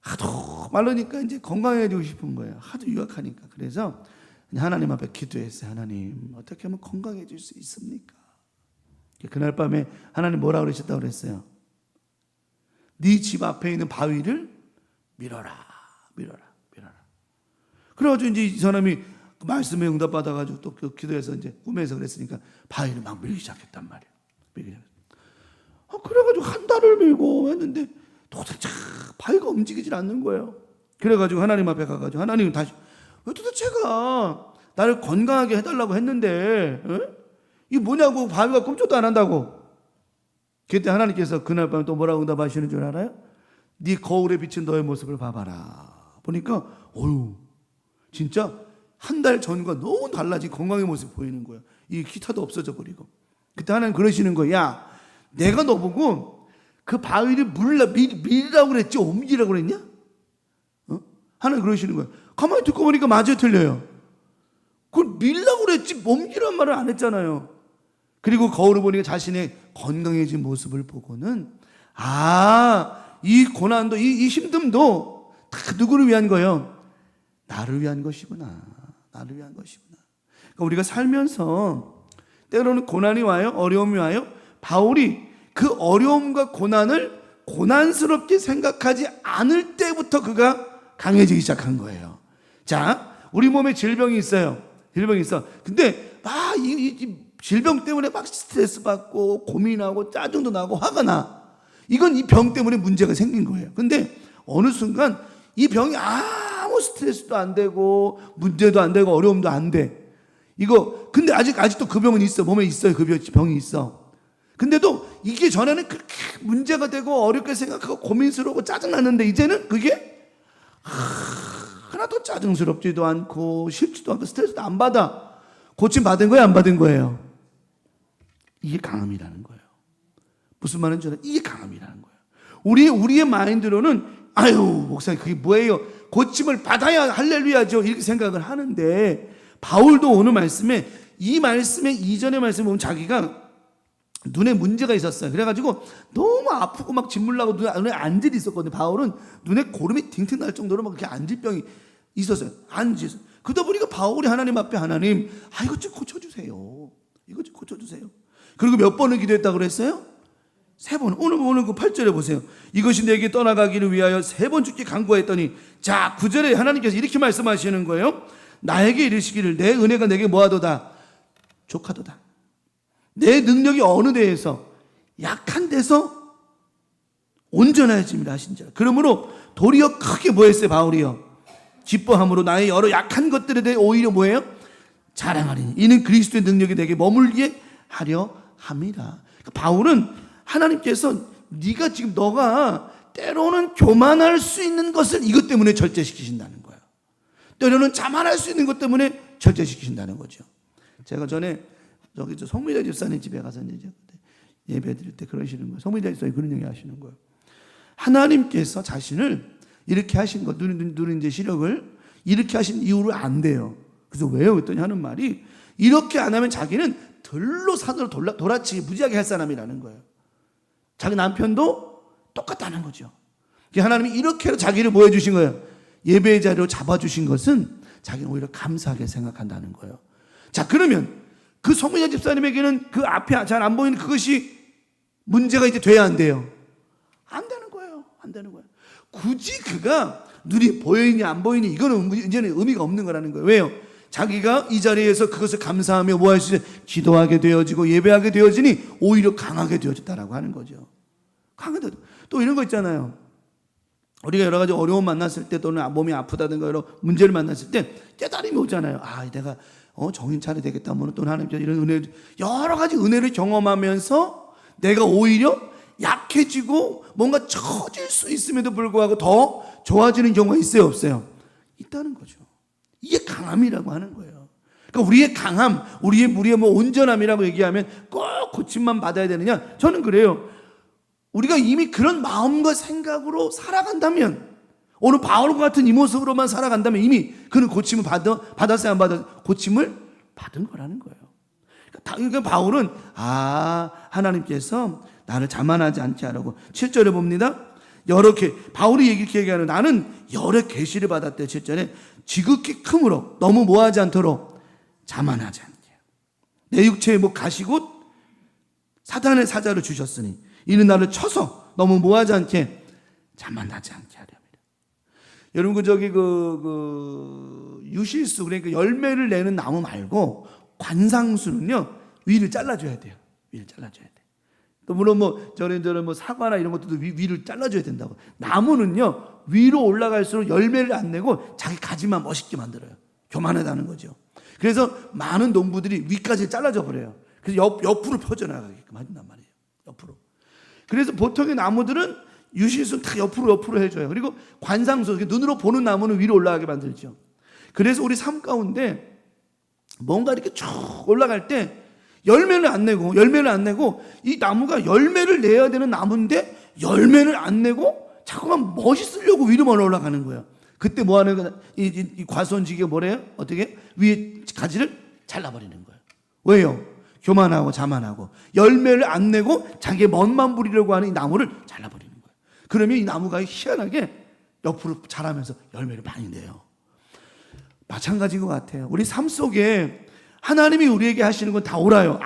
하도 마르니까 이제 건강해지고 싶은 거예요. 하도 유약하니까. 그래서 하나님 앞에 기도했어요. 하나님, 어떻게 하면 건강해질 수 있습니까? 그날 밤에 하나님 뭐라고 그러셨다고 그랬어요? 네 집 앞에 있는 바위를 밀어라. 그래가지고 이제 이 사람이 그 말씀에 응답받아가지고 또 그 기도해서 이제 꿈에서 그랬으니까 바위를 막 밀기 시작했단 말이에요. 그래가지고 한 달을 밀고 했는데 도대체 바위가 움직이질 않는 거예요. 그래가지고 하나님 앞에 가가지고 하나님 다시 왜 도대체가 나를 건강하게 해달라고 했는데 이게 뭐냐고 바위가 꿈쩍도 안 한다고. 그때 하나님께서 그날 밤에 또 뭐라고 응답하시는 줄 알아요? 네 거울에 비친 너의 모습을 봐봐라. 보니까 진짜 한 달 전과 너무 달라진 건강의 모습이 보이는 거예요. 이 기타도 없어져 버리고. 그때 하나님 그러시는 거야. 야, 내가 너 보고 그 바위를 밀라고 그랬지 옮기라고 그랬냐? 하나님 그러시는 거예요. 가만히 듣고 보니까 맞아요, 틀려요? 그걸 밀라고 그랬지 옮기란 말을 안 했잖아요. 그리고 거울을 보니까 자신의 건강해진 모습을 보고는 이 고난도 이 힘듦도 다 누구를 위한 거예요? 나를 위한 것이구나. 그러니까 우리가 살면서 때로는 고난이 와요, 어려움이 와요. 바울이 그 어려움과 고난을 고난스럽게 생각하지 않을 때부터 그가 강해지기 시작한 거예요. 자, 우리 몸에 질병이 있어. 근데 이 질병 때문에 막 스트레스 받고 고민하고 짜증도 나고 화가 나. 이건 이 병 때문에 문제가 생긴 거예요. 근데 어느 순간 이 병이 아무 스트레스도 안 되고 문제도 안 되고 어려움도 안 돼. 근데 아직도 그 병은 있어. 몸에 있어요. 그 병이 있어. 근데도 이게 전에는 그렇게 문제가 되고 어렵게 생각하고 고민스러우고 짜증났는데 이제는 그게 하나도 짜증스럽지도 않고 싫지도 않고 스트레스도 안 받아. 고침 받은 거예요? 안 받은 거예요? 이게 강함이라는 거예요. 무슨 말인지 알아요? 이게 강함이라는 거예요. 우리의 마인드로는 목사님 그게 뭐예요? 고침을 받아야 할렐루야죠. 이렇게 생각을 하는데 바울도 오늘 말씀에 이 말씀의 이전의 말씀에 보면 자기가 눈에 문제가 있었어요. 그래가지고 너무 아프고 막 진물 나고 눈에 안질이 있었거든요. 바울은 눈에 고름이 팅팅 날 정도로 막 그렇게 안질병이 있었어요. 안질. 그러다 보니까 바울이 하나님 앞에 하나님, 이것 좀 고쳐주세요. 이것 좀 고쳐주세요. 그리고 몇 번을 기도했다고 그랬어요? 3번. 오늘 그 8절에 보세요. 이것이 내게 떠나가기를 위하여 3번 주께 간구했더니, 자, 9절에 하나님께서 이렇게 말씀하시는 거예요. 나에게 이르시기를 내 은혜가 내게 뭐하도다? 족하도다. 내 능력이 어느 데에서 약한 데서 온전해집니다 하신지라. 그러므로 도리어 크게 뭐했어요 바울이요? 기뻐함으로 나의 여러 약한 것들에 대해 오히려 뭐예요? 자랑하리니 이는 그리스도의 능력이 내게 머물게 하려 함이라. 그러니까 바울은 하나님께서 너가 때로는 교만할 수 있는 것을 이것 때문에 절제시키신다는 거예요. 때로는 자만할 수 있는 것 때문에 절제시키신다는 거죠. 제가 전에 저기 송미자 집사님 집에 가서 이제 예배 드릴 때 그러시는 거예요. 송미자 집사님 그런 얘기 하시는 거예요. 하나님께서 자신을 이렇게 하신 것, 누린 이제 시력을 이렇게 하신 이유로 안 돼요. 그래서 왜요? 그랬더니 하는 말이 이렇게 안 하면 자기는 들로 산으로 돌아치기 무지하게 할 사람이라는 거예요. 자기 남편도 똑같다는 거죠. 하나님이 이렇게 해서 자기를 뭐 해주신 거예요? 예배의 자리로 잡아주신 것은 자기는 오히려 감사하게 생각한다는 거예요. 자, 그러면 그 송미자 집사님에게는 그 앞에 잘 안 보이는 그것이 문제가 이제 돼야 안 돼요? 안 되는 거예요. 안 되는 거예요. 굳이 그가 눈이 보이니 안 보이니 이거는 이제는 의미가 없는 거라는 거예요. 왜요? 자기가 이 자리에서 그것을 감사하며 뭐 할 수 있어요? 기도하게 되어지고 예배하게 되어지니 오히려 강하게 되어졌다라고 하는 거죠. 강하게 또 이런 거 있잖아요. 우리가 여러 가지 어려움 만났을 때 또는 몸이 아프다든가 여러 문제를 만났을 때 깨달음이 오잖아요. 내가 정신 차려야 되겠다. 또는 하나님께서 이런 은혜, 여러 가지 은혜를 경험하면서 내가 오히려 약해지고 뭔가 처질 수 있음에도 불구하고 더 좋아지는 경우가 있어요, 없어요? 있다는 거죠. 이게 강함이라고 하는 거예요. 그러니까 우리의 강함, 우리의 뭐 온전함이라고 얘기하면 꼭 고침만 받아야 되느냐? 저는 그래요. 우리가 이미 그런 마음과 생각으로 살아간다면, 오늘 바울과 같은 이 모습으로만 살아간다면 이미 그는 고침을 받았어요, 안 받았어요? 고침을 받은 거라는 거예요. 그러니까 바울은 하나님께서 나를 자만하지 않게 하라고 7절에 봅니다. 바울이 이렇게 얘기하는, 나는 여러 계시를 받았대. 7절에 지극히 크므로 너무 뭐하지 않도록 자만하지 않게 내 육체에 가시곧 사탄의 사자를 주셨으니 이는 나를 쳐서 너무 뭐하지 않게 자만하지 않게 하려 합니다. 여러분 유실수, 그러니까 열매를 내는 나무 말고 관상수는요 위를 잘라줘야 돼요. 위를 잘라줘야 돼. 또 물론 저런 사과나 이런 것들도 위를 잘라줘야 된다고. 나무는요 위로 올라갈수록 열매를 안 내고 자기 가지만 멋있게 만들어요. 교만하다는 거죠. 그래서 많은 농부들이 위까지 잘라줘 버려요. 그래서 옆으로 펴져나가게끔 한단 말이에요. 옆으로. 그래서 보통의 나무들은 유실수 다 옆으로 해줘요. 그리고 관상수, 눈으로 보는 나무는 위로 올라가게 만들죠. 그래서 우리 삶 가운데 뭔가 이렇게 쭉 올라갈 때 열매를 안 내고 이 나무가 열매를 내야 되는 나무인데 열매를 안 내고 자꾸만 멋있으려고 위로만 올라가는 거예요. 그때 뭐 하는 거야? 이 과수원지기가 뭐래요? 어떻게? 위에 가지를 잘라버리는 거예요. 왜요? 교만하고 자만하고 열매를 안 내고 자기의 멋만 부리려고 하는 이 나무를 잘라버리는 거예요. 그러면 이 나무가 희한하게 옆으로 자라면서 열매를 많이 내요. 마찬가지인 것 같아요. 우리 삶 속에 하나님이 우리에게 하시는 건 다 옳아요.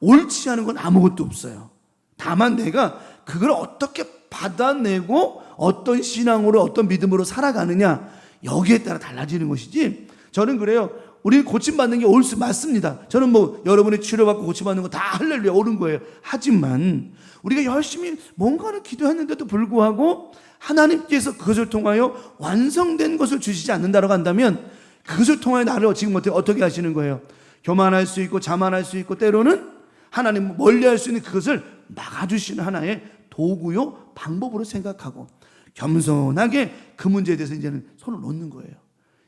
옳지 않은 건 아무것도 없어요. 다만 내가 그걸 어떻게 받아내고 어떤 신앙으로 어떤 믿음으로 살아가느냐, 여기에 따라 달라지는 것이지. 저는 그래요. 우리는 고침받는 게 맞습니다. 저는 여러분이 치료받고 고침받는 거 다 할렐루야 옳은 거예요. 하지만 우리가 열심히 뭔가를 기도했는데도 불구하고 하나님께서 그것을 통하여 완성된 것을 주시지 않는다라고 한다면 그것을 통하여 나를 지금 어떻게 하시는 거예요? 교만할 수 있고 자만할 수 있고 때로는 하나님 멀리할 수 있는 그것을 막아주시는 하나의 도구요 방법으로 생각하고 겸손하게 그 문제에 대해서 이제는 손을 놓는 거예요.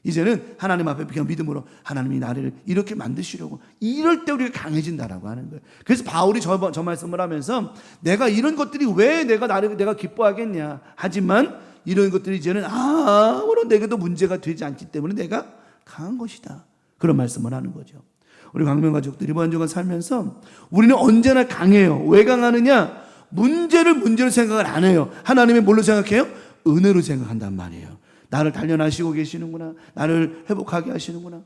이제는 하나님 앞에 그냥 믿음으로 하나님이 나를 이렇게 만드시려고, 이럴 때 우리가 강해진다라고 하는 거예요. 그래서 바울이 저 말씀을 하면서 내가 이런 것들이 왜 내가 기뻐하겠냐, 하지만 이런 것들이 이제는 아무런 내게도 문제가 되지 않기 때문에 내가 강한 것이다. 그런 말씀을 하는 거죠. 우리 광명 가족들 이번 주간 살면서 우리는 언제나 강해요. 왜 강하느냐? 문제를 생각을 안 해요. 하나님이 뭘로 생각해요? 은혜로 생각한단 말이에요. 나를 단련하시고 계시는구나. 나를 회복하게 하시는구나.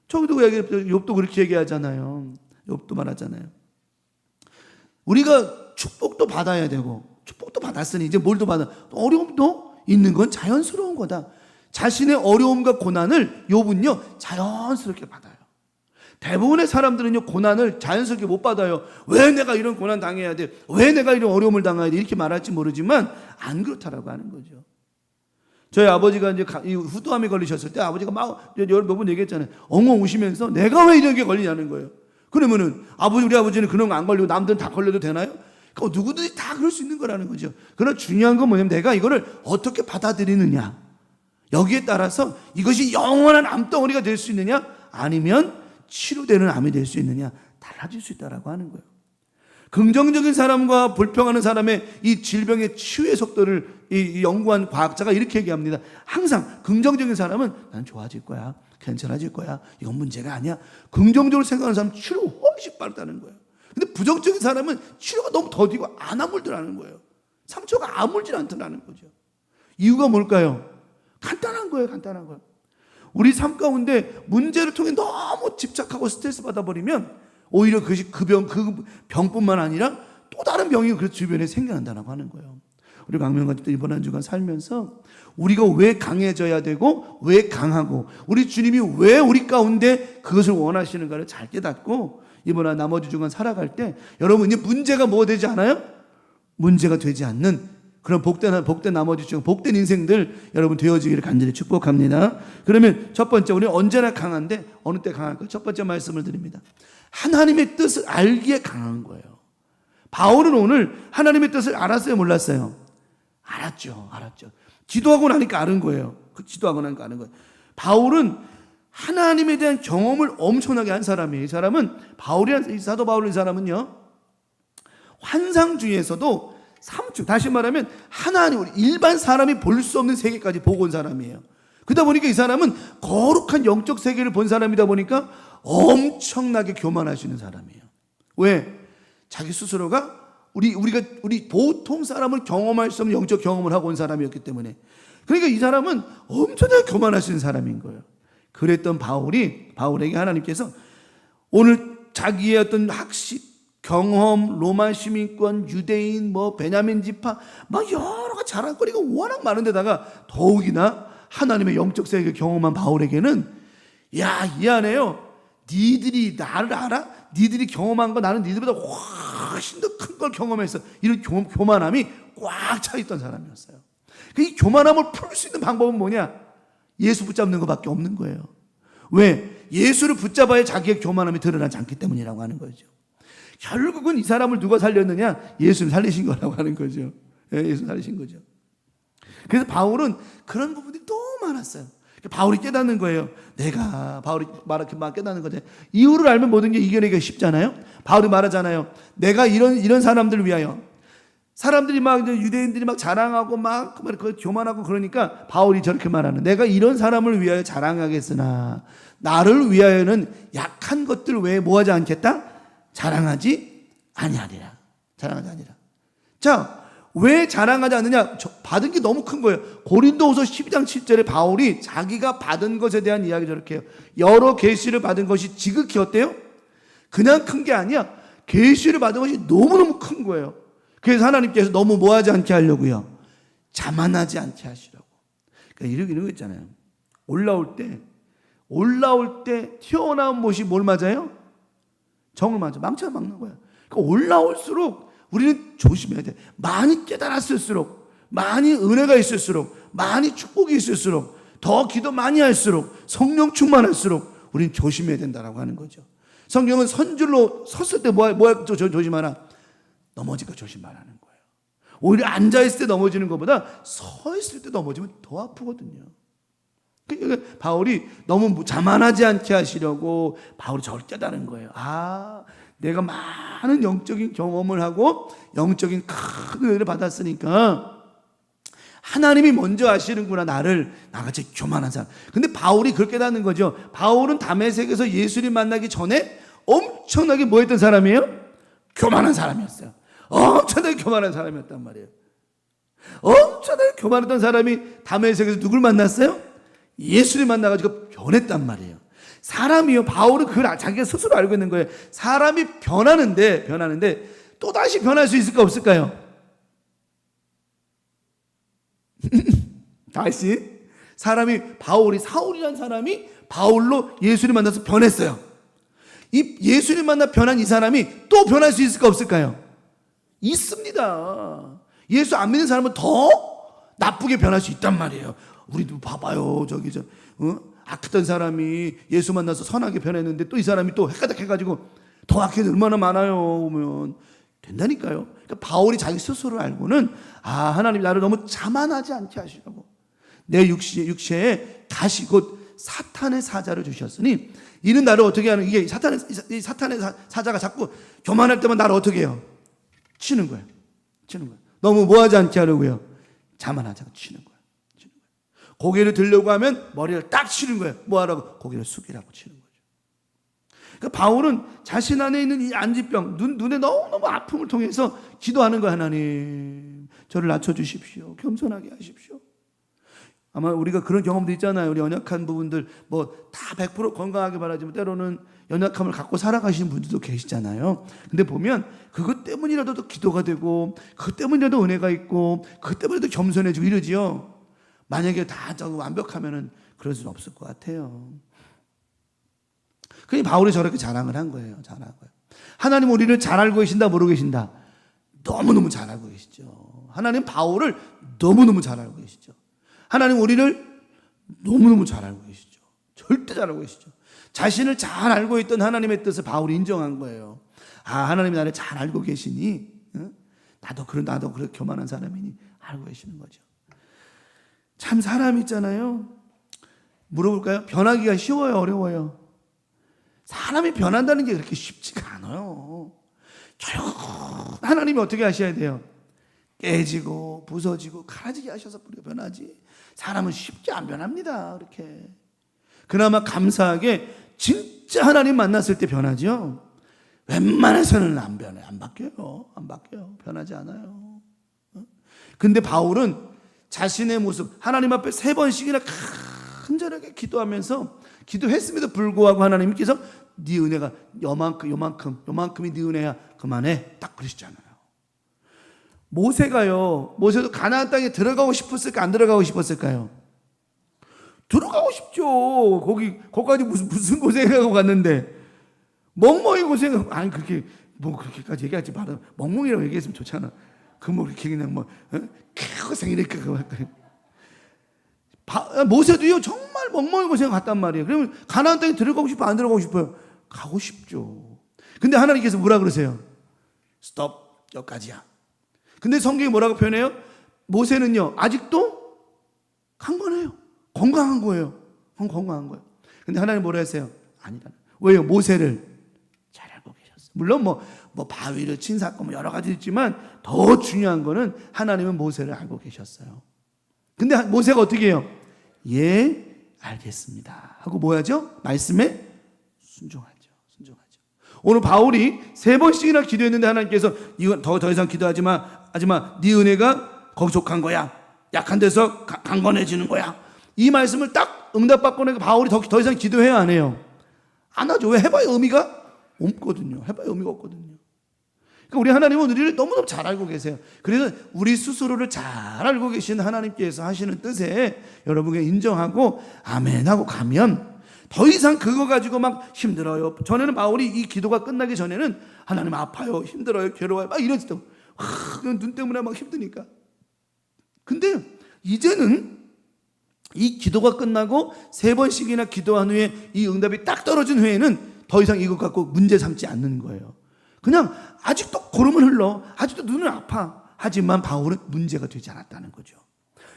저기도 욥도 그렇게 얘기하잖아요. 욥도 말하잖아요. 우리가 축복도 받아야 되고 축복도 받았으니 이제 뭘도 받아. 어려움도 있는 건 자연스러운 거다. 자신의 어려움과 고난을 욥은요 자연스럽게 받아요. 대부분의 사람들은요 고난을 자연스럽게 못 받아요. 왜 내가 이런 고난 당해야 돼? 왜 내가 이런 어려움을 당해야 돼? 이렇게 말할지 모르지만 안 그렇다라고 하는 거죠. 저희 아버지가 이제 후두암에 걸리셨을 때 아버지가 막 몇 번 얘기했잖아요. 엉엉 우시면서 내가 왜 이런 게 걸리냐는 거예요. 그러면은 우리 아버지는 그런 거 안 걸리고 남들은 다 걸려도 되나요? 그러니까 누구든지 다 그럴 수 있는 거라는 거죠. 그러나 중요한 건 뭐냐면 내가 이거를 어떻게 받아들이느냐. 여기에 따라서 이것이 영원한 암덩어리가 될 수 있느냐 아니면 치료되는 암이 될 수 있느냐 달라질 수 있다라고 하는 거예요. 긍정적인 사람과 불평하는 사람의 이 질병의 치유의 속도를 연구한 과학자가 이렇게 얘기합니다. 항상 긍정적인 사람은 난 좋아질 거야. 괜찮아질 거야. 이건 문제가 아니야. 긍정적으로 생각하는 사람은 치료가 훨씬 빠르다는 거예요. 근데 부정적인 사람은 치료가 너무 더디고 안 아물더라는 거예요. 상처가 아물질 않더라는 거죠. 이유가 뭘까요? 간단한 거예요. 간단한 거예요. 우리 삶 가운데 문제를 통해 너무 집착하고 스트레스 받아버리면 오히려 그 병뿐만 아니라 또 다른 병이 그 주변에 생겨난다고 하는 거예요. 우리 광명 가족들 이번 한 주간 살면서 우리가 왜 강해져야 되고 왜 강하고 우리 주님이 왜 우리 가운데 그것을 원하시는가를 잘 깨닫고 이번 한 나머지 주간 살아갈 때 여러분 이 문제가 뭐가 되지 않아요? 문제가 되지 않는 그런 복된 나머지 주간 복된 인생들 여러분 되어지기를 간절히 축복합니다. 그러면 첫 번째 우리는 언제나 강한데 어느 때 강할까요? 첫 번째 말씀을 드립니다. 하나님의 뜻을 알기에 강한 거예요. 바울은 오늘 하나님의 뜻을 알았어요? 몰랐어요? 알았죠. 기도하고 나니까 아는 거예요. 기도하고 나니까 아는 거예요. 바울은 하나님에 대한 경험을 엄청나게 한 사람이에요. 이 사람은 이 사도 바울 이 사람은요 환상 중에서도 다시 말하면 하나님 일반 사람이 볼 수 없는 세계까지 보고 온 사람이에요. 그러다 보니까 이 사람은 거룩한 영적 세계를 본 사람이다 보니까 엄청나게 교만하시는 사람이에요. 왜? 자기 스스로가 우리 보통 사람을 경험할 수 없는 영적 경험을 하고 온 사람이었기 때문에 그러니까 이 사람은 엄청나게 교만하시는 사람인 거예요. 그랬던 바울에게 하나님께서 오늘 자기의 어떤 학식, 경험, 로마 시민권, 유대인, 베냐민 지파 막 여러 가지 자랑거리가 워낙 많은데다가 더욱이나 하나님의 영적 세계 경험한 바울에게는 이 안에요. 니들이 나를 알아? 니들이 경험한 거 나는 니들보다 훨씬 더 큰 걸 경험했어. 이런 교만함이 꽉 차 있던 사람이었어요. 이 교만함을 풀 수 있는 방법은 뭐냐? 예수 붙잡는 것밖에 없는 거예요. 왜? 예수를 붙잡아야 자기의 교만함이 드러나지 않기 때문이라고 하는 거죠. 결국은 이 사람을 누가 살렸느냐? 예수님 살리신 거라고 하는 거죠. 예수 살리신 거죠. 그래서 바울은 그런 부분들이 너무 많았어요. 바울이 깨닫는 거예요. 바울이 깨닫는 거죠. 이유를 알면 모든 게 이겨내기가 쉽잖아요. 바울이 말하잖아요. 내가 이런 사람들을 위하여 사람들이 유대인들이 자랑하고 교만하고 그러니까 바울이 저렇게 말하는 내가 이런 사람을 위하여 자랑하겠으나 나를 위하여는 약한 것들 외에 뭐하지 않겠다? 자랑하지 아니하리라. 자, 왜 자랑하지 않느냐? 받은 게 너무 큰 거예요. 고린도후서 12장 7절에 바울이 자기가 받은 것에 대한 이야기 저렇게 해요. 여러 계시를 받은 것이 지극히 어때요? 그냥 큰 게 아니야. 계시를 받은 것이 너무너무 큰 거예요. 그래서 하나님께서 너무 뭐하지 않게 하려고요. 자만하지 않게 하시라고. 그러니까 이런 거 있잖아요. 올라올 때 튀어나온 못이 뭘 맞아요? 정을 맞아. 망치가 막는 거야. 그러니까 올라올수록 우리는 조심해야 돼. 많이 깨달았을수록, 많이 은혜가 있을수록, 많이 축복이 있을수록, 더 기도 많이 할수록, 성령 충만할수록 우리는 조심해야 된다라고 하는 거죠. 성경은 선줄로 섰을 때 뭐야 조심하라? 넘어질 거 조심하라는 거예요. 오히려 앉아있을 때 넘어지는 것보다 서 있을 때 넘어지면 더 아프거든요. 그러니까 바울이 너무 자만하지 않게 하시려고 바울이 저를 깨달은 거예요. 내가 많은 영적인 경험을 하고 영적인 큰 은혜를 받았으니까 하나님이 먼저 아시는구나, 나같이 교만한 사람. 근데 바울이 그렇게 깨닫는 거죠. 바울은 다메섹에서 예수님 만나기 전에 엄청나게 뭐 했던 사람이에요? 교만한 사람이었어요. 엄청나게 교만한 사람이었단 말이에요. 엄청나게 교만했던 사람이 다메섹에서 누굴 만났어요? 예수님 만나가지고 변했단 말이에요. 사람이요, 바울은 그걸 자기가 스스로 알고 있는 거예요. 사람이 변하는데 또다시 변할 수 있을까 없을까요? 다시 사울이란 사람이 바울로 예수님 만나서 변했어요. 이 예수님 만나 변한 이 사람이 또 변할 수 있을까 없을까요? 있습니다. 예수 안 믿는 사람은 더 나쁘게 변할 수 있단 말이에요. 우리도 봐봐요. 악했던 사람이 예수 만나서 선하게 변했는데 또 이 사람이 또 헷가닥 해가지고 더 악해도 얼마나 많아요. 보면 된다니까요. 그러니까 바울이 자기 스스로를 알고는 하나님이 나를 너무 자만하지 않게 하시려고 내 육체에 가시 곧 사탄의 사자를 주셨으니 이는 나를 어떻게 하는, 이게 사탄의 사자가 자꾸 교만할 때만 나를 어떻게 해요? 치는 거예요. 너무 뭐하지 않게 하려고요? 자만하지 않게 치는 거예요. 고개를 들려고 하면 머리를 딱 치는 거예요. 뭐하라고? 고개를 숙이라고 치는 거죠. 그러니까 바울은 자신 안에 있는 이 안지병, 눈에 너무너무 아픔을 통해서 기도하는 거예요. 하나님, 저를 낮춰주십시오. 겸손하게 하십시오. 아마 우리가 그런 경험도 있잖아요. 우리 연약한 부분들 다 100% 건강하게 바라지만 때로는 연약함을 갖고 살아가시는 분들도 계시잖아요. 근데 보면 그것 때문이라도 또 기도가 되고 그것 때문이라도 은혜가 있고 그것 때문에도 겸손해지고 이러지요. 만약에 다 완벽하면은 그럴 수는 없을 것 같아요. 그러니 바울이 저렇게 자랑을 한 거예요. 하나님 우리를 잘 알고 계신다, 모르고 계신다? 너무너무 잘 알고 계시죠. 하나님 바울을 너무너무 잘 알고 계시죠. 하나님 우리를 너무너무 잘 알고 계시죠. 절대 잘 알고 계시죠. 자신을 잘 알고 있던 하나님의 뜻을 바울이 인정한 거예요. 하나님이 나를 잘 알고 계시니 나도 그렇게 교만한 사람이니 알고 계시는 거죠. 참 사람 있잖아요. 물어볼까요? 변하기가 쉬워요, 어려워요? 사람이 변한다는 게 그렇게 쉽지가 않아요. 결국 하나님이 어떻게 하셔야 돼요? 깨지고 부서지고 갈아지게 하셔서 우리가 변하지. 사람은 쉽게 안 변합니다. 그렇게. 그나마 감사하게 진짜 하나님 만났을 때 변하죠. 웬만해서는 안 변해요. 안 바뀌어요. 변하지 않아요. 근데 바울은 자신의 모습, 하나님 앞에 3번씩이나 간절하게 기도하면서 기도했음에도 불구하고 하나님께서 네 은혜가 요만큼이 네 은혜야, 그만해, 딱 그러시잖아요. 모세도 가나안 땅에 들어가고 싶었을까, 안 들어가고 싶었을까요? 들어가고 싶죠. 거기까지 무슨 고생하고 갔는데 멍멍이 고생. 아니 그렇게까지 얘기하지 말아. 멍멍이라고 얘기했으면 좋잖아. 그렇게 그냥 고생이니까 모세도요 정말 멍멍이 고생 갔단 말이에요. 그러면 가나안 땅에 들어가고 싶어, 안 들어가고 싶어요? 가고 싶죠. 근데 하나님께서 뭐라 그러세요? 스톱, 여기까지야. 근데 성경이 뭐라고 표현해요? 모세는요 아직도 강건해요. 건강한 거예요. 근데 하나님 뭐라 했어요? 아니다. 왜요? 모세를 잘 알고 계셨어요. 물론 바위를 친 사건 여러 가지 있지만 더 중요한 거는 하나님은 모세를 알고 계셨어요. 근데 모세가 어떻게 해요? 예, 알겠습니다 하고 뭐하죠? 말씀에 순종하죠. 오늘 바울이 3번씩이나 기도했는데 하나님께서 이건 더 이상 기도하지 마. 네 은혜가 거기 속한 거야. 약한 데서 강건해지는 거야. 이 말씀을 딱 응답받고 나니까 바울이 더 이상 기도해야 안 해요? 안 하죠. 왜? 해봐야 의미가 없거든요. 그러니까 우리 하나님은 우리를 너무너무 잘 알고 계세요. 그래서 우리 스스로를 잘 알고 계신 하나님께서 하시는 뜻에 여러분께 인정하고 아멘 하고 가면 더 이상 그거 가지고 막 힘들어요. 전에는 바울이 이 기도가 끝나기 전에는 하나님 아파요, 힘들어요, 괴로워요 막 이랬을 때 눈 때문에 막 힘드니까. 근데 이제는 이 기도가 끝나고 3번씩이나 기도한 후에 이 응답이 딱 떨어진 후에는 더 이상 이것 갖고 문제 삼지 않는 거예요. 그냥 아직도 고름은 흘러, 아직도 눈은 아파. 하지만 바울은 문제가 되지 않았다는 거죠.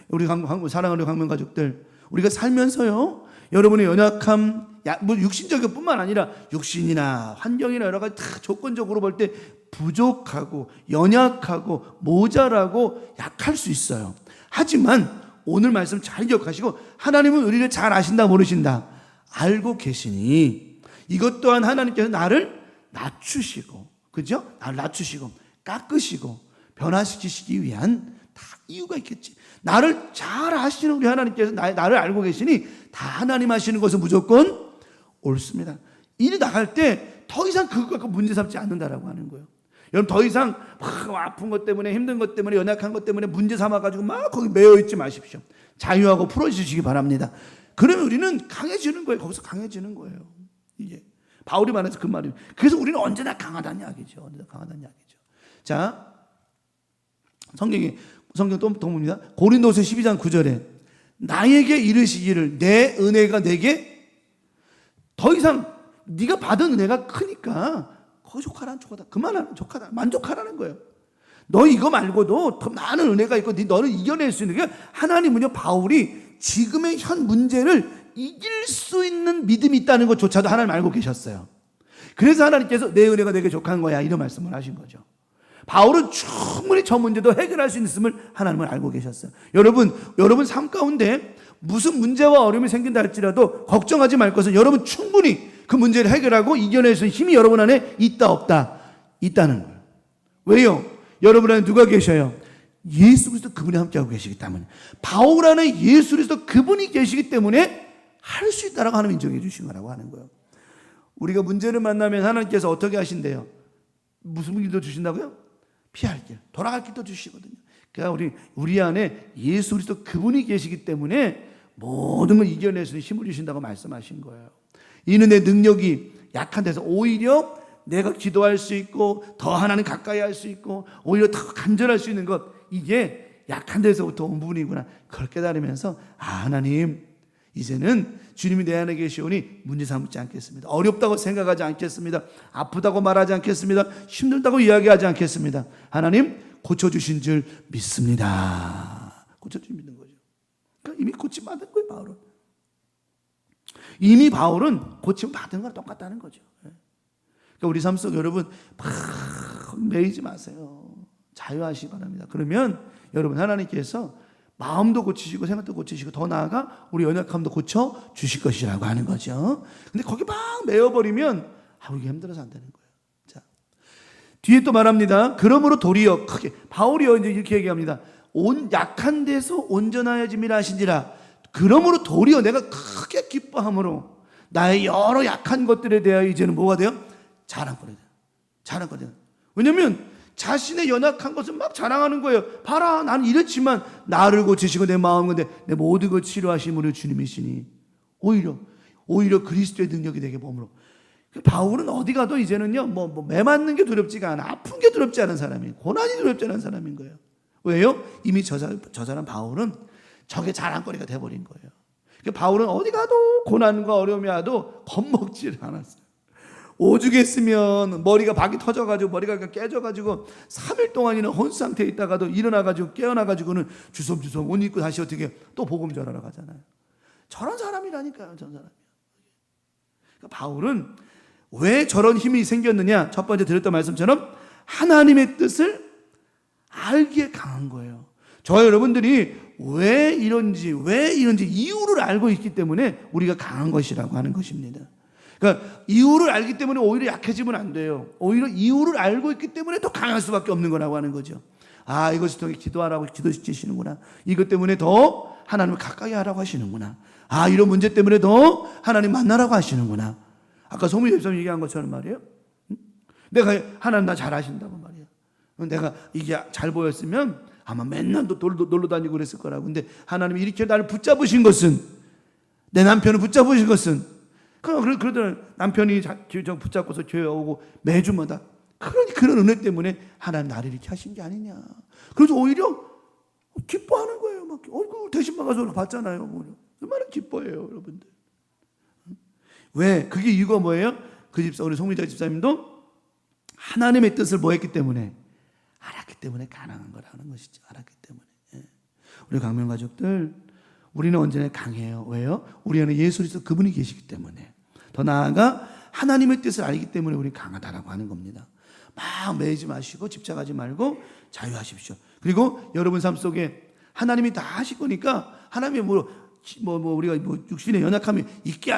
우리 사랑하는 강명 가족들, 우리가 살면서요 여러분의 연약함, 육신적인 뿐만 아니라 육신이나 환경이나 여러 가지 다 조건적으로 볼 때 부족하고 연약하고 모자라고 약할 수 있어요. 하지만 오늘 말씀 잘 기억하시고 하나님은 우리를 잘 아신다 모르신다? 알고 계시니 이것 또한 하나님께서 나를 낮추시고, 그죠? 나를 낮추시고 깎으시고 변화시키시기 위한 다 이유가 있겠지. 나를 잘 아시는 우리 하나님께서 나를 알고 계시니 다 하나님 하시는 것은 무조건 옳습니다. 일이 나갈 때 더 이상 그것 갖고 문제 삼지 않는다라고 하는 거예요. 여러분 더 이상 막 아픈 것 때문에 힘든 것 때문에 연약한 것 때문에 문제 삼아가지고 막 거기 매여 있지 마십시오. 자유하고 풀어주시기 바랍니다. 그러면 우리는 강해지는 거예요. 거기서 강해지는 거예요. 이게 바울이 말해서 그 말이에요. 그래서 우리는 언제나 강하다는 이야기죠. 언제나 강하다는 이야기죠. 자, 성경 또 봅니다. 고린도서 12장 9절에 나에게 이르시기를 내 은혜가 내게 더 이상 네가 받은 은혜가 크니까 거족하라는 족하다. 그만하는 족하다. 만족하라는 거예요. 너 이거 말고도 더 많은 은혜가 있고 너를 이겨낼 수 있는 게 하나님은요, 바울이 지금의 현 문제를 이길 수 있는 믿음이 있다는 것조차도 하나님 알고 계셨어요. 그래서 하나님께서 내 은혜가 내게 족한 거야 이런 말씀을 하신 거죠. 바울은 충분히 저 문제도 해결할 수 있음을 하나님은 알고 계셨어요. 여러분 삶 가운데 무슨 문제와 어려움이 생긴다 할지라도 걱정하지 말 것은 여러분 충분히 그 문제를 해결하고 이겨낼 수 있는 힘이 여러분 안에 있다 없다? 있다는 거예요. 왜요? 여러분 안에 누가 계셔요? 예수 그리스도 그분이 함께하고 계시기 때문에. 바울 안에 예수 그리스도 그분이 계시기 때문에 할 수 있다라고 하나님 인정해 주신 거라고 하는 거예요. 우리가 문제를 만나면 하나님께서 어떻게 하신대요? 무슨 길도 주신다고요? 피할 길, 돌아갈 길도 주시거든요. 그러니까 우리 안에 예수 그리스도 그분이 계시기 때문에 모든 걸 이겨낼 수 있는 힘을 주신다고 말씀하신 거예요. 이는 내 능력이 약한 데서 오히려 내가 기도할 수 있고 더 하나님 가까이 할 수 있고 오히려 더 간절할 수 있는 것, 이게 약한 데서부터 온 부분이구나. 그걸 깨달으면서 하나님 이제는 주님이 내 안에 계시오니 문제 삼지 않겠습니다. 어렵다고 생각하지 않겠습니다. 아프다고 말하지 않겠습니다. 힘들다고 이야기하지 않겠습니다. 하나님 고쳐주신 줄 믿습니다. 고쳐주신 믿는 거죠. 그러니까 이미 고침 받은 거예요. 바울은 이미 고침 받은 거랑 똑같다는 거죠. 그러니까 우리 삶 속에 여러분 막 매이지 마세요. 자유하시기 바랍니다. 그러면 여러분 하나님께서 마음도 고치시고 생각도 고치시고 더 나아가 우리 연약함도 고쳐 주실 것이라고 하는 거죠. 근데 거기 막 매여버리면 이게 힘들어서 안 되는 거예요. 자, 뒤에 또 말합니다. 그러므로 도리어 크게, 바울이요 이제 이렇게 얘기합니다. 약한 데서 온전하여짐이라 하신지라. 그러므로 도리어 내가 크게 기뻐함으로 나의 여러 약한 것들에 대하여 이제는 뭐가 돼요? 자랑거리 돼요. 자랑거리 돼요. 왜냐면 자신의 연약한 것을 막 자랑하는 거예요. 봐라, 나는 이렇지만 나를 고치시고 내 마음 건데 내 모든 것 치료하신 우리 주님이시니 오히려 그리스도의 능력이 되게 머물러. 바울은 어디 가도 이제는요 매 맞는 게 두렵지가 않아. 아픈 게 두렵지 않은 사람이에요. 고난이 두렵지 않은 사람인 거예요. 왜요? 이미 저 사람 바울은 저게 자랑거리가 돼버린 거예요. 그러니까 바울은 어디 가도 고난과 어려움이 와도 겁먹지를 않았어요. 오죽 했으면 머리가 박이 터져가지고 머리가 깨져가지고 3일 동안이나 혼수 상태에 있다가도 일어나가지고 깨어나가지고는 주섬주섬 옷 입고 다시 어떻게 또 복음 전하러 가잖아요. 저런 사람이라니까요. 저런 사람이. 그러니까 바울은 왜 저런 힘이 생겼느냐? 첫 번째 드렸던 말씀처럼 하나님의 뜻을 알기에 강한 거예요. 저 여러분들이 왜 이런지 이유를 알고 있기 때문에 우리가 강한 것이라고 하는 것입니다. 그러니까 이유를 알기 때문에 오히려 약해지면 안 돼요. 오히려 이유를 알고 있기 때문에 더 강할 수밖에 없는 거라고 하는 거죠. 이것을 통해 기도하라고 기도시키시는구나. 이것 때문에 더 하나님을 가까이 하라고 하시는구나. 이런 문제 때문에 더 하나님 만나라고 하시는구나. 아까 소미 집사님 얘기한 것처럼 말이에요. 내가 하나님 나 잘 아신다고 말이에요. 내가 이게 잘 보였으면 아마 맨날 놀러 다니고 그랬을 거라고. 근데 하나님이 이렇게 나를 붙잡으신 것은, 내 남편을 붙잡으신 것은, 그러더니 남편이 붙잡고서 교회 오고 매주마다 그런 은혜 때문에 하나님 나를 이렇게 하신 게 아니냐. 그래서 오히려 기뻐하는 거예요. 막 대신 막아서 봤잖아요. 얼마나 기뻐해요, 여러분들. 왜? 그게 이유가 뭐예요? 그 집사, 우리 송미자 집사님도 하나님의 뜻을 뭐 했기 때문에? 알았기 때문에 가능한 거라는 것이죠. 알았기 때문에. 우리 강명 가족들, 우리는 언제나 강해요. 왜요? 우리 안에 예수 그리스도 그분이 계시기 때문에. 더 나아가 하나님의 뜻을 알기 때문에 우리는 강하다라고 하는 겁니다. 막 매이지 마시고 집착하지 말고 자유하십시오. 그리고 여러분 삶 속에 하나님이 다 하실 거니까 하나님이 우리가 육신의 연약함이 있게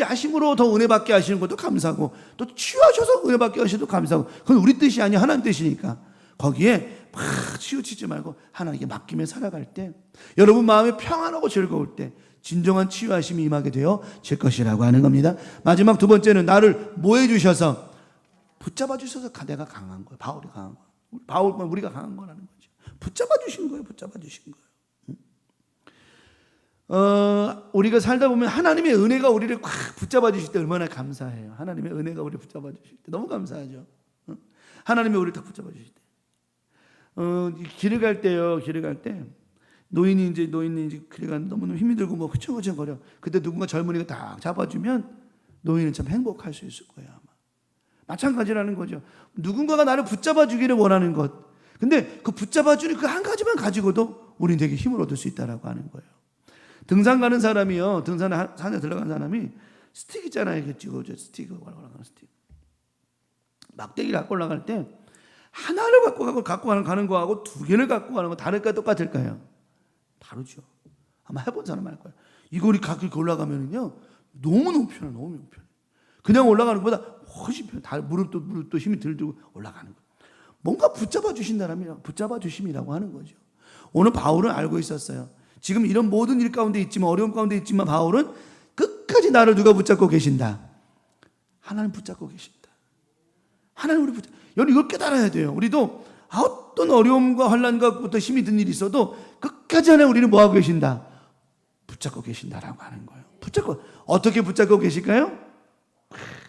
하심으로 더 은혜 받게 하시는 것도 감사하고 또 치유하셔서 은혜 받게 하셔도 감사하고 그건 우리 뜻이 아니야 하나님 뜻이니까 거기에 막 치우치지 말고 하나님께 맡기며 살아갈 때 여러분 마음이 평안하고 즐거울 때 진정한 치유하심이 임하게 되어 질 것이라고 하는 겁니다. 마지막 두 번째는 나를 모해 주셔서 붙잡아 주셔서 내가 강한 거예요. 바울이 강한 거예요. 우리가 강한 거라는 거죠. 붙잡아 주신 거예요. 붙잡아 주신 거예요. 우리가 살다 보면 하나님의 은혜가 우리를 꽉 붙잡아 주실 때 얼마나 감사해요. 하나님의 은혜가 우리를 붙잡아 주실 때 너무 감사하죠. 하나님이 우리를 딱 붙잡아 주실 때. 길을 갈 때요. 길을 갈 때 노인이 이제 길을 가는데 너무너무 힘이 들고 뭐 흐청흐청거려. 그때 누군가 젊은이가 딱 잡아주면 노인은 참 행복할 수 있을 거예요. 아마. 마찬가지라는 거죠. 누군가가 나를 붙잡아 주기를 원하는 것. 근데 그 붙잡아 주는 그 한 가지만 가지고도 우리는 되게 힘을 얻을 수 있다라고 하는 거예요. 등산 가는 사람이요. 산에 들어간 사람이 스틱 있잖아요. 이렇게 찍어줘. 스틱 올라가는 스틱. 막대기를 갖고 올라갈 때 하나를 갖고 가는 거하고 두 개를 갖고 가는 거 다를까요? 똑같을까요? 다르죠. 아마 해본 사람 알 거예요. 이거를 갖고 올라가면은요 너무 편해. 그냥 올라가는 것보다 훨씬 편해. 무릎도 힘이 들고 올라가는 거예요. 뭔가 붙잡아 주신다라면 붙잡아 주심이라고 하는 거죠. 오늘 바울은 알고 있었어요. 지금 이런 모든 일 가운데 있지만 어려움 가운데 있지만 바울은 끝까지 나를 누가 붙잡고 계신다. 하나님 붙잡고 계신다. 하나님 우리 여러분 이걸 깨달아야 돼요. 우리도 어떤 어려움과 환난과부터 힘이 든 일이 있어도 끝까지 하나님 우리를 뭐하고 계신다. 붙잡고 계신다라고 하는 거예요. 어떻게 붙잡고 계실까요?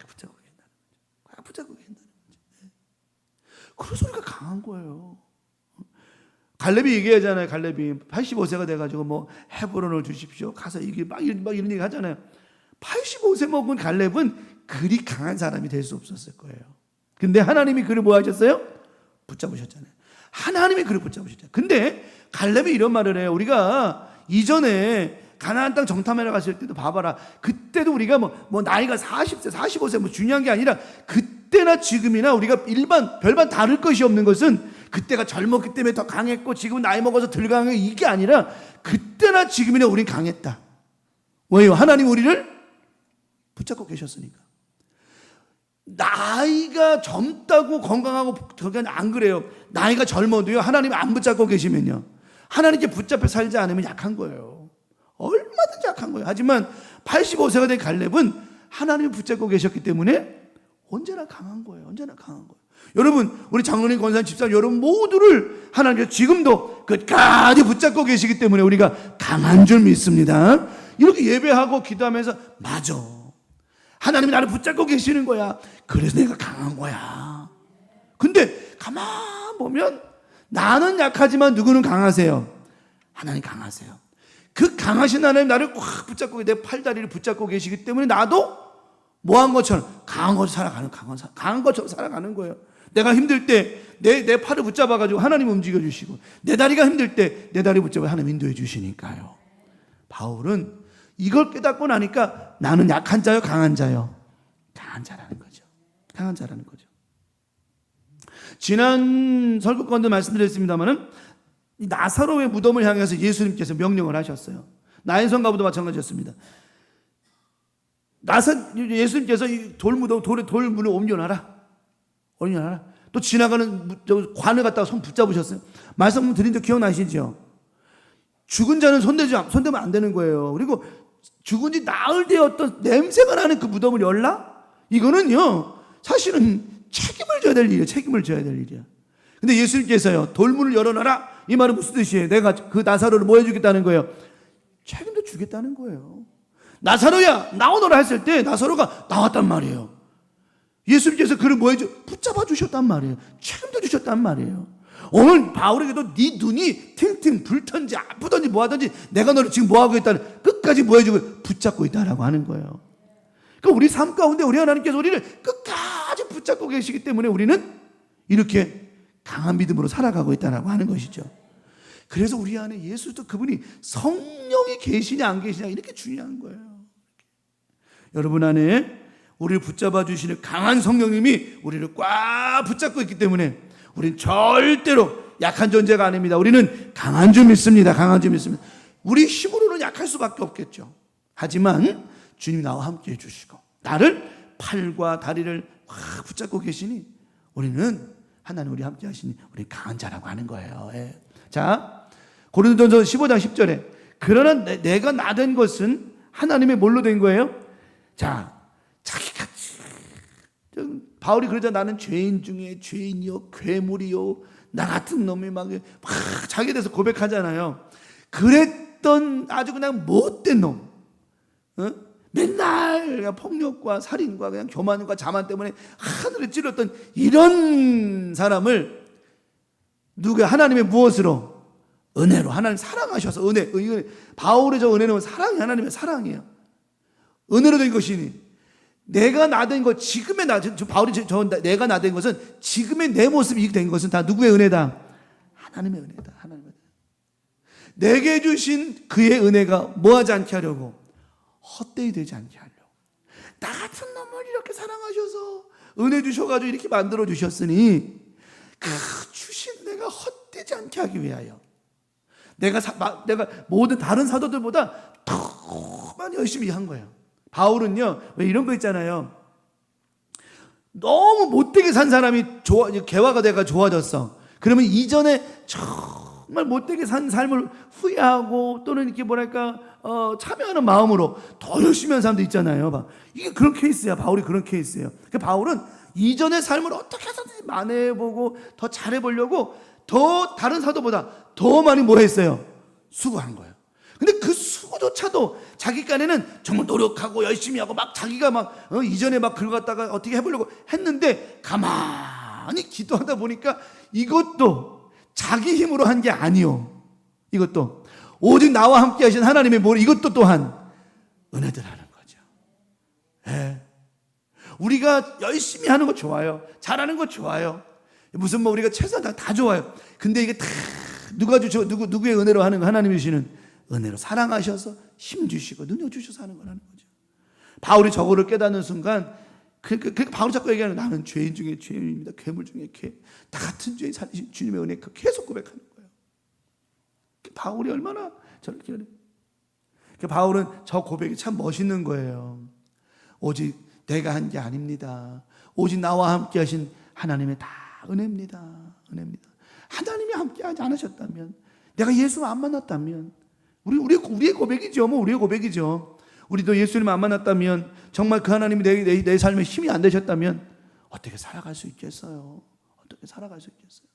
붙잡고 계신다는 거죠. 붙잡고 계신다는 거죠. 그래서 우리가 강한 거예요. 갈렙이 얘기하잖아요. 갈렙이 85세가 돼가지고 뭐 헤브론을 주십시오. 가서 이게 막 이런 얘기 하잖아요. 85세 먹은 갈렙은 그리 강한 사람이 될 수 없었을 거예요. 근데 하나님이 그를 뭐 하셨어요? 붙잡으셨잖아요. 하나님이 그를 붙잡으셨잖아요. 근데 갈렙이 이런 말을 해요. 우리가 이전에 가나안 땅 정탐하러 갔을 때도 봐봐라. 그때도 우리가 뭐 나이가 40세, 45세 뭐 중요한 게 아니라 그때나 지금이나 우리가 별반 다를 것이 없는 것은 그때가 젊었기 때문에 더 강했고 지금은 나이 먹어서 덜 강해 이게 아니라 그때나 지금이나 우린 강했다. 왜요? 하나님 우리를 붙잡고 계셨으니까. 나이가 젊다고 건강하고 저게 안 그래요. 나이가 젊어도요. 하나님이 안 붙잡고 계시면요. 하나님께 붙잡혀 살지 않으면 약한 거예요. 얼마든지 약한 거예요. 하지만 85세가 된 갈렙은 하나님이 붙잡고 계셨기 때문에 언제나 강한 거예요. 언제나 강한 거예요. 여러분 우리 장로님 권사님 집사님 여러분 모두를 하나님께서 지금도 끝까지 붙잡고 계시기 때문에 우리가 강한 줄 믿습니다. 이렇게 예배하고 기도하면서 맞아. 하나님이 나를 붙잡고 계시는 거야. 그래서 내가 강한 거야. 근데 가만 보면 나는 약하지만 누구는 강하세요? 하나님 강하세요. 그 강하신 하나님 나를 꽉 붙잡고 내 팔다리를 붙잡고 계시기 때문에 나도 뭐한 것처럼 강한 것처럼 강한 것처럼 살아가는 거예요. 내가 힘들 때 내 팔을 붙잡아가지고 하나님 움직여 주시고 내 다리가 힘들 때 내 다리 붙잡아 하나님 인도해 주시니까요. 바울은 이걸 깨닫고 나니까 나는 약한 자요 강한 자요? 강한 자라는 거죠. 강한 자라는 거죠. 지난 설교 가운데 말씀드렸습니다마는 나사로의 무덤을 향해서 예수님께서 명령을 하셨어요. 나인성가보다 마찬가지였습니다. 예수님께서 이 돌문을 옮겨놔라. 또 지나가는 관을 갖다가 손 붙잡으셨어요. 말씀 드린 적 기억나시죠? 죽은 자는 손대면 안 되는 거예요. 그리고 죽은 지 나흘 되었던 냄새가 나는 그 무덤을 열라? 이거는요, 사실은 책임을 져야 될 일이야. 근데 예수님께서요, 돌문을 열어놔라. 이 말은 무슨 뜻이에요? 내가 그 나사로를 뭐 해주겠다는 거예요? 책임도 주겠다는 거예요. 나사로야, 나오너라 했을 때 나사로가 나왔단 말이에요. 예수님께서 그를 뭐 붙잡아 주셨단 말이에요. 책임도 주셨단 말이에요. 오늘 바울에게도 네 눈이 팅팅 불든지 아프든지 뭐하든지 내가 너를 지금 뭐하고 있다는 끝까지 뭐 해주고 붙잡고 있다라고 하는 거예요. 그러니까 우리 삶 가운데 우리 하나님께서 우리를 끝까지 붙잡고 계시기 때문에 우리는 이렇게 강한 믿음으로 살아가고 있다라고 하는 것이죠. 그래서 우리 안에 예수도 그분이 성령이 계시냐 안 계시냐 이렇게 중요한 거예요. 여러분 안에 우리를 붙잡아 주시는 강한 성령님이 우리를 꽉 붙잡고 있기 때문에 우리는 절대로 약한 존재가 아닙니다. 우리는 강한 줄 믿습니다. 강한 줄 믿습니다. 우리 힘으로는 약할 수밖에 없겠죠. 하지만 주님이 나와 함께 해주시고 나를 팔과 다리를 확 붙잡고 계시니 우리는 하나님 우리 함께 하시니 우리 강한 자라고 하는 거예요. 예. 자, 고린도전서 15장 10절에 그러나 내가 나 된 것은 하나님의 뭘로 된 거예요? 자, 자기같이 바울이 그러자 나는 죄인 중에 죄인이요 괴물이요 나 같은 놈이 막 자기에 대해서 고백하잖아요. 그랬던 아주 그냥 못된 놈, 맨날 그냥 폭력과 살인과 그냥 교만과 자만 때문에 하늘을 찔렀던 이런 사람을 누가 하나님의 무엇으로? 은혜로. 하나님 사랑하셔서 은혜. 바울의 저 은혜는 사랑이 하나님의 사랑이에요. 은혜로 된 것이니 내가 나 된 것, 지금의 나, 바울이 내가 나 된 것은 지금의 내 모습이 된 것은 다 누구의 은혜다? 하나님의 은혜다. 하나님의 은혜. 내게 주신 그의 은혜가 뭐하지 않게 하려고? 헛되이 되지 않게 하려고. 나 같은 놈을 이렇게 사랑하셔서 은혜 주셔가지고 이렇게 만들어 주셨으니 그 주신 은혜가 헛되지 않게 하기 위하여 내가 모든 다른 사도들보다 더 많이 열심히 한 거예요. 바울은요, 왜 이런 거 있잖아요. 너무 못되게 산 사람이 개화가 돼가 좋아졌어. 그러면 이전에 정말 못되게 산 삶을 후회하고 또는 이렇게 뭐랄까 참여하는 마음으로 더 열심히 한 사람도 있잖아요. 이게 그런 케이스야. 바울이 그런 케이스예요. 그러니까 바울은 이전의 삶을 어떻게 해서든지 만회해보고 더 잘해보려고 더 다른 사도보다 더 많이 뭐 했어요? 수고한 거예요. 근데 그 수고조차도 자기 깐에는 정말 노력하고 열심히 하고 막 자기가 막 이전에 막 그걸 갖다가 어떻게 해보려고 했는데 가만히 기도하다 보니까 이것도 자기 힘으로 한 게 아니요. 이것도 오직 나와 함께 하신 하나님의 뭘 이것도 또한 은혜들하는 거죠. 예. 우리가 열심히 하는 거 좋아요. 잘하는 거 좋아요. 무슨 뭐 우리가 최선을 다 좋아요. 근데 이게 다 누가 주셔 누구의 은혜로 하는 거? 하나님이 주시는 은혜로 사랑하셔서 힘 주시고 능력 주셔서 하는 거라는 거죠. 바울이 저거를 깨닫는 순간 그 바울이 자꾸 얘기하는 나는 죄인 중에 죄인입니다. 괴물 중에 나 같은 죄인 살리신 주님의 은혜 계속 고백하는 거예요. 바울이 얼마나 저렇게 그래. 바울은 저 고백이 참 멋있는 거예요. 오직 내가 한 게 아닙니다. 오직 나와 함께 하신 하나님의 다 은혜입니다. 은혜입니다. 하나님이 함께 하지 않으셨다면 내가 예수를 안 만났다면 우리의 고백이죠. 뭐 우리의 고백이죠. 우리도 예수님 안 만났다면 정말 그 하나님이 내 삶에 힘이 안 되셨다면 어떻게 살아갈 수 있겠어요? 어떻게 살아갈 수 있겠어요?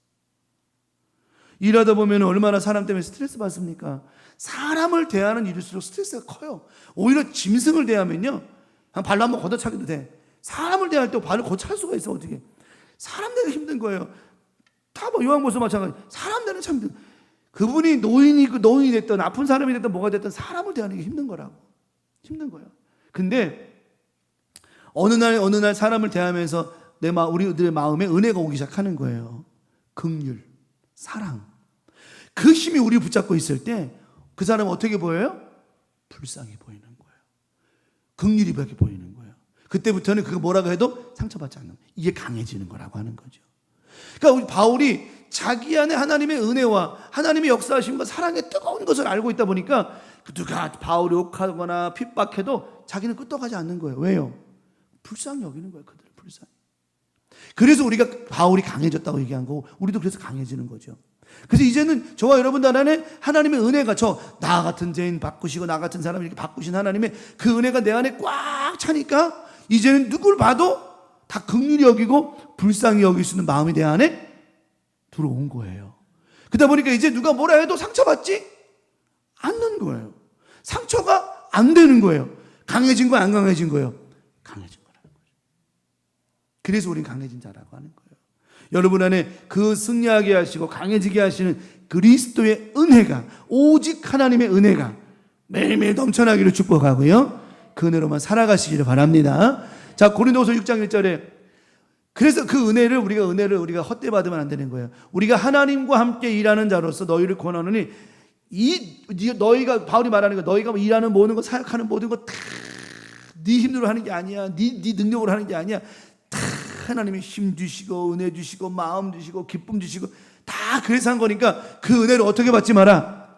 일하다 보면 얼마나 사람 때문에 스트레스 받습니까? 사람을 대하는 일일수록 스트레스가 커요. 오히려 짐승을 대하면요, 발로 한번 걷어차기도 돼. 사람을 대할 때 발을 걷어찰 수가 있어. 어떻게? 사람 대하기 힘든 거예요. 다 뭐 요한복음 마찬가지. 사람 대하는 참 힘든. 그분이 노인이 됐든 아픈 사람이 됐든 뭐가 됐든 사람을 대하는 게 힘든 거라고. 힘든 거예요. 근데 어느 날 사람을 대하면서 우리들의 마음에 은혜가 오기 시작하는 거예요. 긍휼, 사랑. 그 힘이 우리를 붙잡고 있을 때 그 사람은 어떻게 보여요? 불쌍해 보이는 거예요. 긍휼이 밖에 보이는 거예요. 그때부터는 그거 뭐라고 해도 상처받지 않는 거예요. 이게 강해지는 거라고 하는 거죠. 그러니까 우리 바울이 자기 안에 하나님의 은혜와 하나님의 역사하심과 사랑의 뜨거운 것을 알고 있다 보니까 누가 바울이 욕하거나 핍박해도 자기는 끄떡하지 않는 거예요. 왜요? 불쌍히 여기는 거예요. 그들을 불쌍히. 그래서 우리가 바울이 강해졌다고 얘기한 거고 우리도 그래서 강해지는 거죠. 그래서 이제는 저와 여러분들 안에 하나님의 은혜가 나 같은 죄인 바꾸시고 나 같은 사람을 이렇게 바꾸신 하나님의 그 은혜가 내 안에 꽉 차니까 이제는 누굴 봐도 다 긍휼히 여기고 불쌍히 여길 수 있는 마음이 내 안에 들어온 거예요. 그러다 보니까 이제 누가 뭐라 해도 상처받지 않는 거예요. 상처가 안 되는 거예요. 강해진 거야, 안 강해진 거예요? 강해진 거라는 거죠. 그래서 우린 강해진 자라고 하는 거예요. 여러분 안에 그 승리하게 하시고 강해지게 하시는 그리스도의 은혜가, 오직 하나님의 은혜가 매일매일 넘쳐나기를 축복하고요. 그 은혜로만 살아가시기를 바랍니다. 자, 고린도서 6장 1절에 그래서 그 은혜를 우리가 헛되이 받으면 안 되는 거예요. 우리가 하나님과 함께 일하는 자로서 너희를 권하노니 너희가 바울이 말하는 거 너희가 일하는 모든 거 사역하는 모든 거 다 네 힘으로 하는 게 아니야. 네 능력으로 하는 게 아니야. 다 하나님이 힘 주시고 은혜 주시고 마음 주시고 기쁨 주시고 다 다 그래서 한 거니까 그 은혜를 어떻게 받지 마라.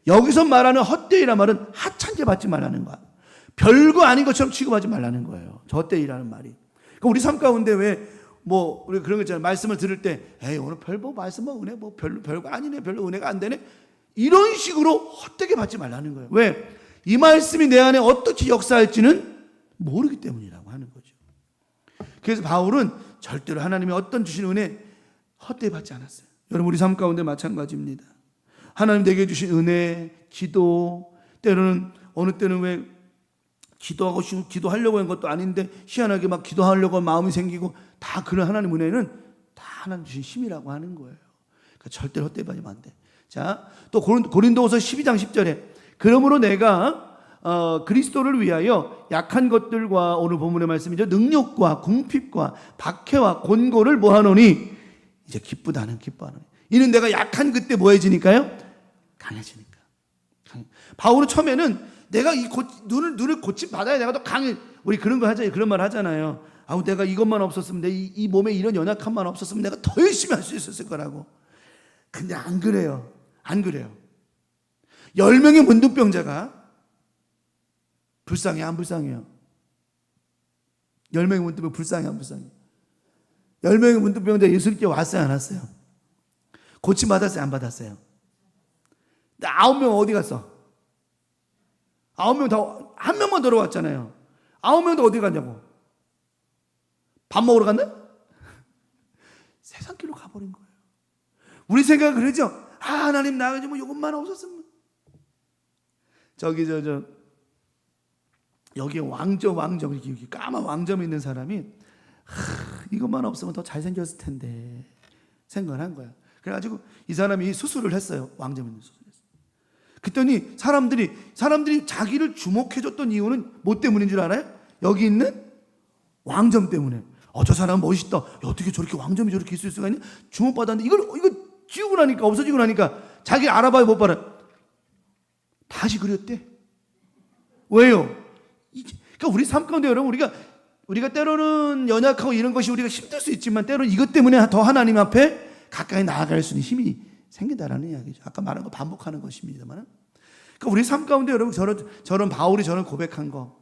여기서 말하는 헛되이란 말은 하찮게 받지 말라는 거야. 별거 아닌 것처럼 취급하지 말라는 거예요. 저 헛되이라는 말이. 그러니까 우리 삶 가운데 우리 그런 거 있잖아요. 말씀을 들을 때, 에이, 오늘 말씀 은혜 별거 아니네, 별로 은혜가 안 되네. 이런 식으로 헛되게 받지 말라는 거예요. 왜? 이 말씀이 내 안에 어떻게 역사할지는 모르기 때문이라고 하는 거죠. 그래서 바울은 절대로 하나님이 어떤 주신 은혜 헛되이 받지 않았어요. 여러분, 우리 삶 가운데 마찬가지입니다. 하나님 내게 주신 은혜, 기도, 때로는 어느 때는 왜 기도하려고 한 것도 아닌데 희한하게 막 기도하려고 마음이 생기고, 다 그런 하나님 은혜는 다 하나님 주신 힘이라고 하는 거예요. 그러니까 절대로 헛되이 받으면 안 돼. 자, 또 고린도후서 12장 10절에 그러므로 내가 그리스도를 위하여 약한 것들과, 오늘 본문의 말씀이죠, 능력과 궁핍과 박해와 곤고를 뭐하노니 이제 기뻐하노니. 이는 내가 약한 그때 뭐해지니까요? 강해지니까. 바울은 처음에는 내가 눈을 고침 받아야 내가 더 강해. 우리 그런 거 하잖아요. 그런 말 하잖아요. 내가 이것만 없었으면, 이 몸에 이런 연약함만 없었으면 내가 더 열심히 할 수 있었을 거라고. 근데 안 그래요. 10명의 문둥병자가 불쌍해, 안 불쌍해요? 10명의 문둥병 불쌍해, 안 불쌍해? 10명의 문둥병자 예수님께 왔어요, 안 왔어요? 고침 받았어요, 안 받았어요? 근데 9명 어디 갔어? 9명 다, 한 명만 들어왔잖아요. 9명 다 어디 갔냐고? 밥 먹으러 갔나? 세상길로 가버린 거예요. 우리 생각은 그러죠? 하나님 나가지 뭐 이것만 없었으면. 여기에 왕점 이렇게 까만 왕점이 있는 사람이 이것만 없으면 더 잘생겼을 텐데 생각을 한 거야. 그래가지고 이 사람이 수술을 했어요. 왕점 있는 수술을 했어요. 그랬더니 사람들이 자기를 주목해줬던 이유는 뭐 때문인 줄 알아요? 여기 있는 왕점 때문에. 저 사람 멋있다. 어떻게 저렇게 왕점이 저렇게 있을 수가 있냐? 주목받았는데 이거 지우고 나니까, 없어지고 나니까 자기 알아봐야 못 봐라. 다시 그렸대. 왜요? 그러니까 우리 삶 가운데 여러분, 우리가 때로는 연약하고 이런 것이 우리가 힘들 수 있지만, 때로는 이것 때문에 더 하나님 앞에 가까이 나아갈 수 있는 힘이 생긴다라는 이야기죠. 아까 말한 거 반복하는 것입니다만. 그러니까 우리 삶 가운데 여러분, 저런 바울이 저런 고백한 거.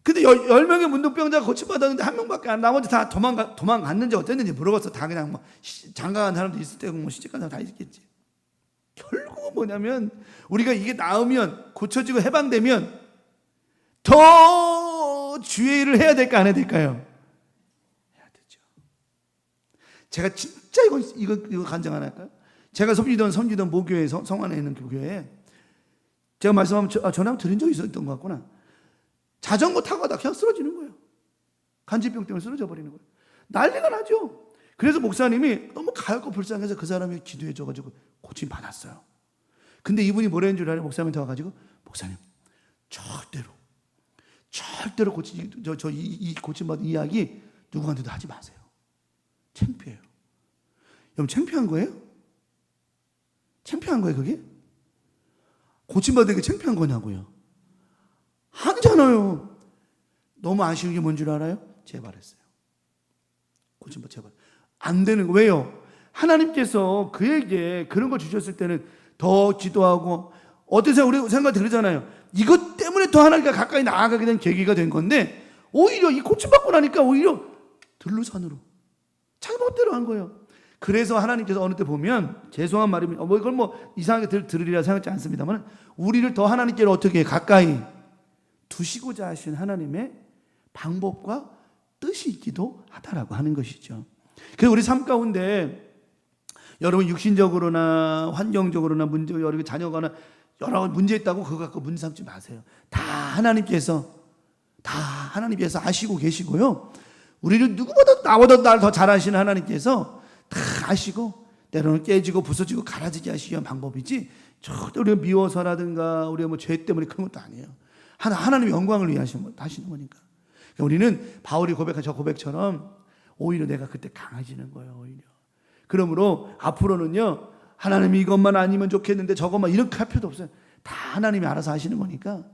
근데 10명의 문둥병자가 고침받았는데 한 명밖에 안, 나머지 다 도망갔는지 어땠는지 물어봤어. 다 그냥 뭐 장가간 사람도 있을 테고 뭐 시집간 사람 다 있겠지. 결국은 뭐냐면, 우리가 이게 나으면, 고쳐지고 해방되면 더 주의 일을 해야 될까 안 해야 될까요? 해야 되죠. 제가 진짜 이거 간증 하나 할까요? 제가 섬기던 모교회, 성안에 있는 그 교회에 제가 말씀하면 전화 한번 드린 적이 있었던 것 같구나. 자전거 타고 가다 그냥 쓰러지는 거예요. 간질병 때문에 쓰러져 버리는 거예요. 난리가 나죠. 그래서 목사님이 너무 가엾고 불쌍해서 그 사람이 기도해 줘가지고 고침 받았어요. 근데 이분이 뭐라는 줄 알아요? 목사님한테 와가지고, 목사님 절대로 이 고침받은 이야기 누구한테도 하지 마세요. 창피해요. 여러분, 창피한 거예요? 창피한 거예요 그게? 고침받은 게 창피한 거냐고요? 하잖아요. 너무 아쉬운 게 뭔 줄 알아요? 재발했어요. 고침받 재발. 안 되는 거. 왜요? 하나님께서 그에게 그런 걸 주셨을 때는 더 기도하고, 어떠세요? 우리 생각 그러잖아요. 이것 때문에 더 하나님과 가까이 나아가게 된 계기가 된 건데, 오히려 이 고침받고 나니까 오히려 들루산으로 자기 멋대로 한 거예요. 그래서 하나님께서 어느 때 보면, 죄송한 말이면 이걸 이상하게 들으리라 생각하지 않습니다만, 우리를 더 하나님께로 어떻게 가까이 두시고자 하신 하나님의 방법과 뜻이 있기도 하다라고 하는 것이죠. 그래서 우리 삶 가운데 여러분, 육신적으로나 환경적으로나 여러 자녀가나 여러 문제 있다고 그거 갖고 문제 삼지 마세요. 다 하나님께서 아시고 계시고요. 우리를 누구보다 나보다 나를 더 잘 아시는 하나님께서 다 아시고, 때로는 깨지고 부서지고 갈아지게 하시기 위한 방법이지, 절대 우리가 미워서라든가 우리가 죄 때문에 그런 것도 아니에요. 하나님의 영광을 위해 하시는 거니까. 그러니까 우리는 바울이 고백한 저 고백처럼 오히려 내가 그때 강해지는 거예요. 오히려. 그러므로 앞으로는요, 하나님이 이것만 아니면 좋겠는데 저것만 이렇게 할 필요도 없어요. 다 하나님이 알아서 하시는 거니까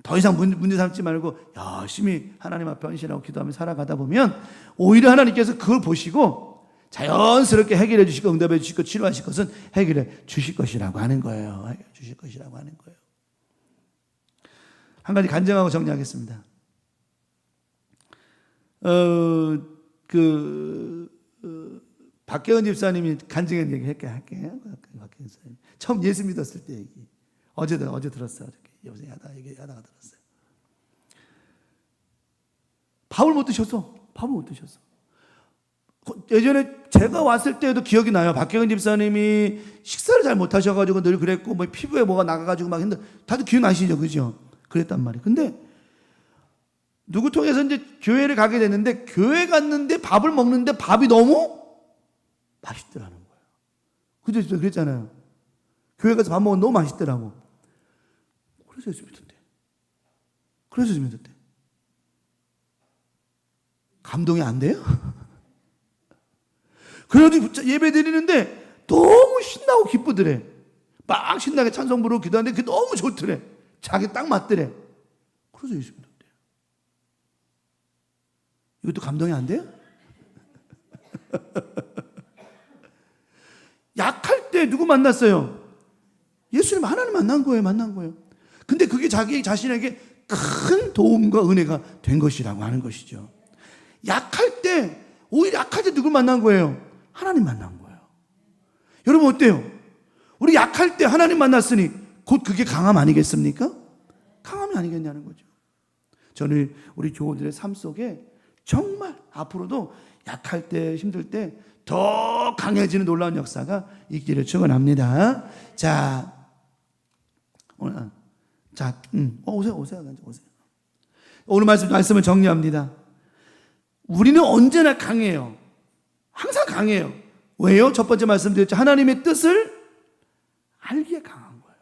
더 이상 문제 삼지 말고 열심히 하나님 앞에 헌신하고 기도하며 살아가다 보면 오히려 하나님께서 그걸 보시고 자연스럽게 해결해 주시고 응답해 주시고 치료하실 것은 해결해 주실 것이라고 하는 거예요. 해결해 주실 것이라고 하는 거예요. 한 가지 간증하고 정리하겠습니다. 박계은 집사님이 간증한 얘기 할게요. 박계은 집사님. 처음 예수 믿었을 때 얘기. 어제 들었어요. 어저께 얘기하다가 들었어요. 밥을 못 드셨어. 예전에 제가 왔을 때도 기억이 나요. 박계은 집사님이 식사를 잘 못하셔가지고 늘 그랬고, 뭐 피부에 뭐가 나가가지고 막 했는데, 다들 기억나시죠? 그죠? 그랬단 말이에요. 근데, 누구 통해서 이제 교회를 가게 됐는데, 교회 갔는데 밥을 먹는데 밥이 너무 맛있더라는 거예요. 그죠? 그랬잖아요. 교회 가서 밥 먹으면 너무 맛있더라고. 그래서 예수 믿었대. 감동이 안 돼요? 그래가지고 예배 드리는데 너무 신나고 기쁘더래. 막 신나게 찬송 부르고 기도하는데 그게 너무 좋더래. 자기 딱 맞더래. 그래서 예수 믿었대요. 이것도 감동이 안 돼요? 약할 때 누구 만났어요? 예수님 하나님 만난 거예요. 근데 그게 자기 자신에게 큰 도움과 은혜가 된 것이라고 하는 것이죠. 약할 때, 오히려 약할 때 누굴 만난 거예요? 하나님 만난 거예요. 여러분 어때요? 우리 약할 때 하나님 만났으니 곧 그게 강함 아니겠습니까? 강함이 아니겠냐는 거죠. 저는 우리 교우들의 삶 속에 정말 앞으로도 약할 때, 힘들 때 더 강해지는 놀라운 역사가 있기를 축원합니다. 오세요. 오늘 말씀을 정리합니다. 우리는 언제나 강해요. 항상 강해요. 왜요? 첫 번째 말씀드렸죠. 하나님의 뜻을 알기에 강한 거예요.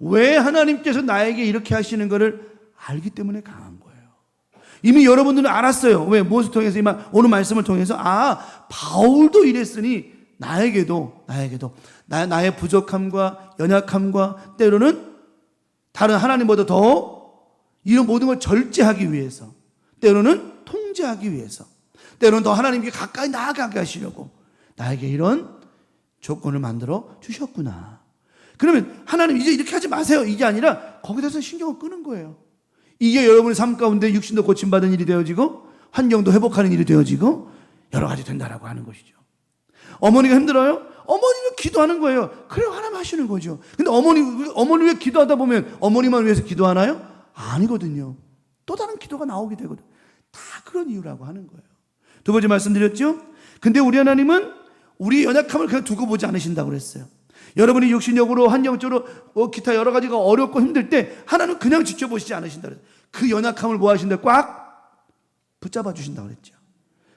왜 하나님께서 나에게 이렇게 하시는 것을 알기 때문에 강한 거예요. 이미 여러분들은 알았어요. 왜? 무엇을 통해서? 오늘 말씀을 통해서 바울도 이랬으니 나에게도 나의 부족함과 연약함과 때로는 다른 하나님보다 더 이런 모든 걸 절제하기 위해서, 때로는 통제하기 위해서, 때로는 더 하나님께 가까이 나아가게 하시려고 나에게 이런 조건을 만들어 주셨구나. 그러면 하나님 이제 이렇게 하지 마세요. 이게 아니라 거기에 대해서 신경을 끄는 거예요. 이게 여러분의 삶 가운데 육신도 고침받은 일이 되어지고 환경도 회복하는 일이 되어지고 여러 가지 된다라고 하는 것이죠. 어머니가 힘들어요? 어머니는 기도하는 거예요. 그래 하나님 하시는 거죠. 근데 어머니 왜 기도하다 보면 어머니만 위해서 기도하나요? 아니거든요. 또 다른 기도가 나오게 되거든요. 다 그런 이유라고 하는 거예요. 두 번째 말씀드렸죠? 근데 우리 하나님은 우리 연약함을 그냥 두고 보지 않으신다고 그랬어요. 여러분이 육신적으로, 환경적으로, 기타 여러 가지가 어렵고 힘들 때 하나님은 그냥 지켜보시지 않으신다 그랬어요. 그 연약함을 뭐 하신다? 꽉 붙잡아 주신다고 그랬죠.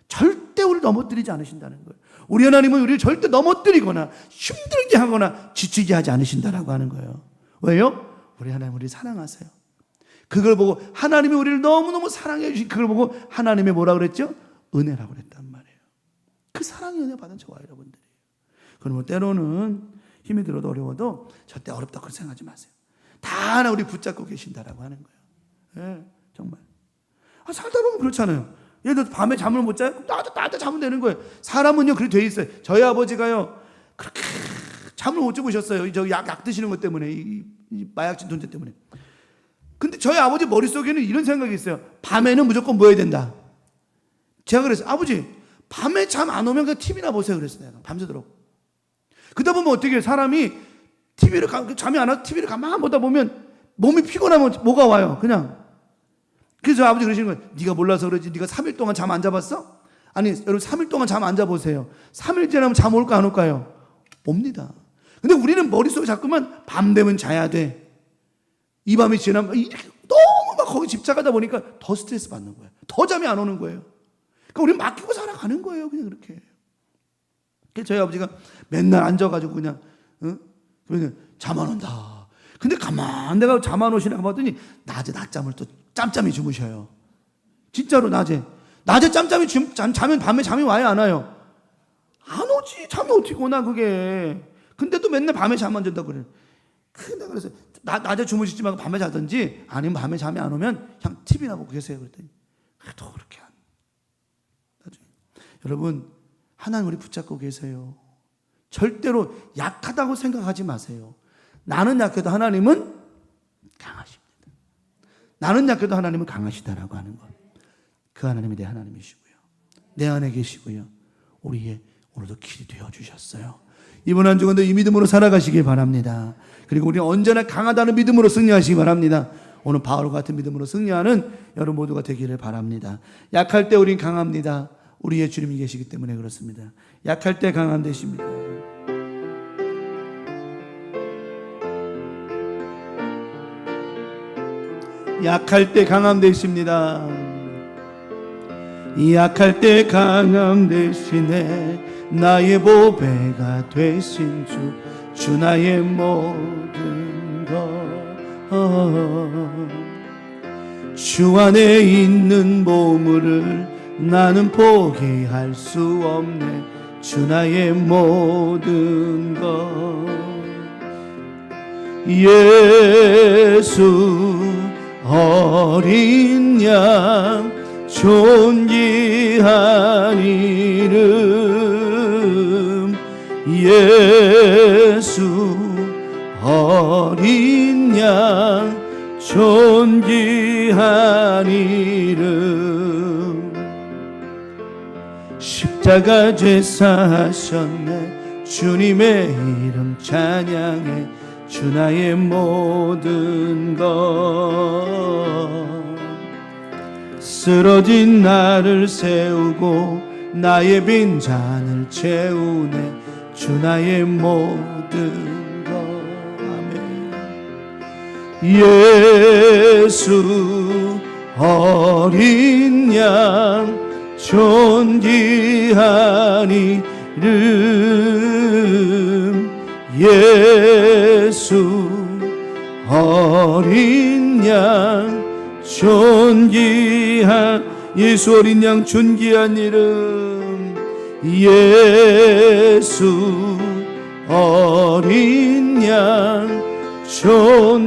절대 우리를 넘어뜨리지 않으신다는 거예요. 우리 하나님은 우리를 절대 넘어뜨리거나 힘들게 하거나 지치게 하지 않으신다라고 하는 거예요. 왜요? 우리 하나님 우리를 사랑하세요. 그걸 보고 하나님이 우리를 너무너무 사랑해 주신 그걸 보고 하나님의 뭐라 그랬죠? 은혜라고 그랬단 말이에요. 그 사랑의 은혜 받은 저와 여러분들이. 그러면 때로는 힘이 들어도 어려워도 절대 어렵다고 생각하지 마세요. 다 하나 우리 붙잡고 계신다라고 하는 거예요. 예, 정말. 살다 보면 그렇잖아요. 얘도 밤에 잠을 못 자요? 나도 자면 되는 거예요. 사람은요, 그렇게 돼 있어요. 저희 아버지가요, 그렇게 잠을 못 주무셨어요. 저 약 드시는 것 때문에, 이 마약진 존재 때문에. 근데 저희 아버지 머릿속에는 이런 생각이 있어요. 밤에는 무조건 뭐 해야 된다. 제가 그랬어요. 아버지, 밤에 잠 안 오면 그냥 TV나 보세요. 그랬어요. 내가 밤새도록. 그러다 보면 어떻게 해요? 사람이 잠이 안 와서 TV를 가만 보다 보면 몸이 피곤하면 뭐가 와요? 그냥. 그래서 아버지 그러시는 거예요. 네가 몰라서 그러지. 네가 3일 동안 잠 안 자봤어? 아니, 여러분 3일 동안 잠 안 자보세요. 3일 지나면 잠 올까 안 올까요? 옵니다. 근데 우리는 머릿속에 자꾸만 밤 되면 자야 돼. 이 밤이 지나면 이렇게 너무 막 거기 집착하다 보니까 더 스트레스 받는 거예요. 더 잠이 안 오는 거예요. 그러니까 우리는 맡기고 살아가는 거예요. 그냥 그렇게. 그래서 저희 아버지가 맨날 앉아가지고 그냥 그러면 잠 안 온다. 근데 가만 내가 잠 안 오시나 봤더니 낮에 낮잠을 또 짬짬이 주무셔요. 진짜로 낮에 짬짬이 자면 밤에 잠이 와요 안 와요? 안 오지. 잠이 어떻게 오나 그게. 근데도 맨날 밤에 잠 안 잔다고 그래요. 근데 그래서 낮에 주무시지 말고 밤에 자든지 아니면 밤에 잠이 안 오면 그냥 TV나 보고 계세요. 그랬더니 또 그렇게 안. 나중에 여러분 하나님 우리 붙잡고 계세요. 절대로 약하다고 생각하지 마세요. 나는 약해도 하나님은 강하십니다. 나는 약해도 하나님은 강하시다라고 하는 것. 그 하나님이 내 하나님이시고요. 내 안에 계시고요. 우리의 오늘도 길이 되어주셨어요. 이번 한 주간도 이 믿음으로 살아가시기 바랍니다. 그리고 우리 언제나 강하다는 믿음으로 승리하시기 바랍니다. 오늘 바울 같은 믿음으로 승리하는 여러분 모두가 되기를 바랍니다. 약할 때 우린 강합니다. 우리의 주님이 계시기 때문에 그렇습니다. 약할 때 강함 되십니다. 약할 때 강함 되십니다. 약할 때 강함 되시네. 나의 보배가 되신 주 나의 모든 것. 주 안에 있는 보물을 나는 포기할 수 없네. 주 나의 모든 것. 예수 어린 양 존귀한 이름. 예수 어린 양 존귀한 이름. 십자가 죄사하셨네. 주님의 이름 찬양해. 주 나의 모든 것. 쓰러진 나를 세우고 나의 빈잔을 채우네. 주 나의 모든 것. 아멘. 예수 어린 양 존귀한 이름. 예수 어린 양 존귀한. 예수 어린 양 존귀한 이름. 예수 어린 양 존귀한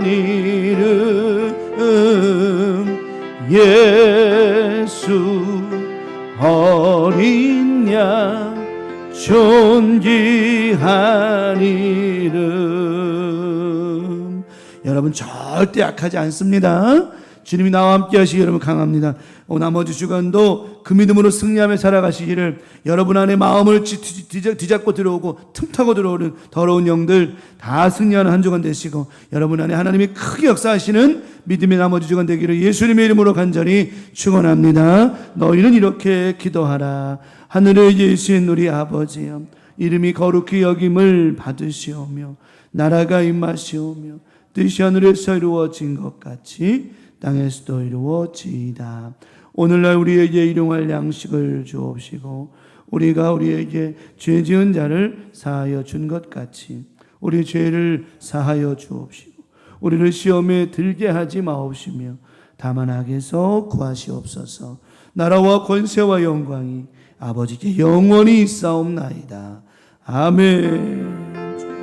이름. 예수 어린 양 존귀한 이름. 여러분 절대 약하지 않습니다. 주님이 나와 함께 하시기 여러분 강합니다. 나머지 주간도 그 믿음으로 승리하며 살아가시기를. 여러분 안에 마음을 뒤잡고 들어오고 틈타고 들어오는 더러운 영들 다 승리하는 한 주간 되시고, 여러분 안에 하나님이 크게 역사하시는 믿음의 나머지 주간 되기를 예수님의 이름으로 간절히 축원합니다. 너희는 이렇게 기도하라. 하늘에 계신 우리 아버지여, 이름이 거룩히 여김을 받으시오며 나라가 임하시오며 뜻이 하늘에서 이루어진 것 같이 땅에서도 이루어지이다. 오늘날 우리에게 일용할 양식을 주옵시고 우리가 우리에게 죄 지은 자를 사하여 준 것 같이 우리 죄를 사하여 주옵시고 우리를 시험에 들게 하지 마옵시며 다만 악에서 구하시옵소서. 나라와 권세와 영광이 아버지께 영원히 있사옵나이다. 아멘.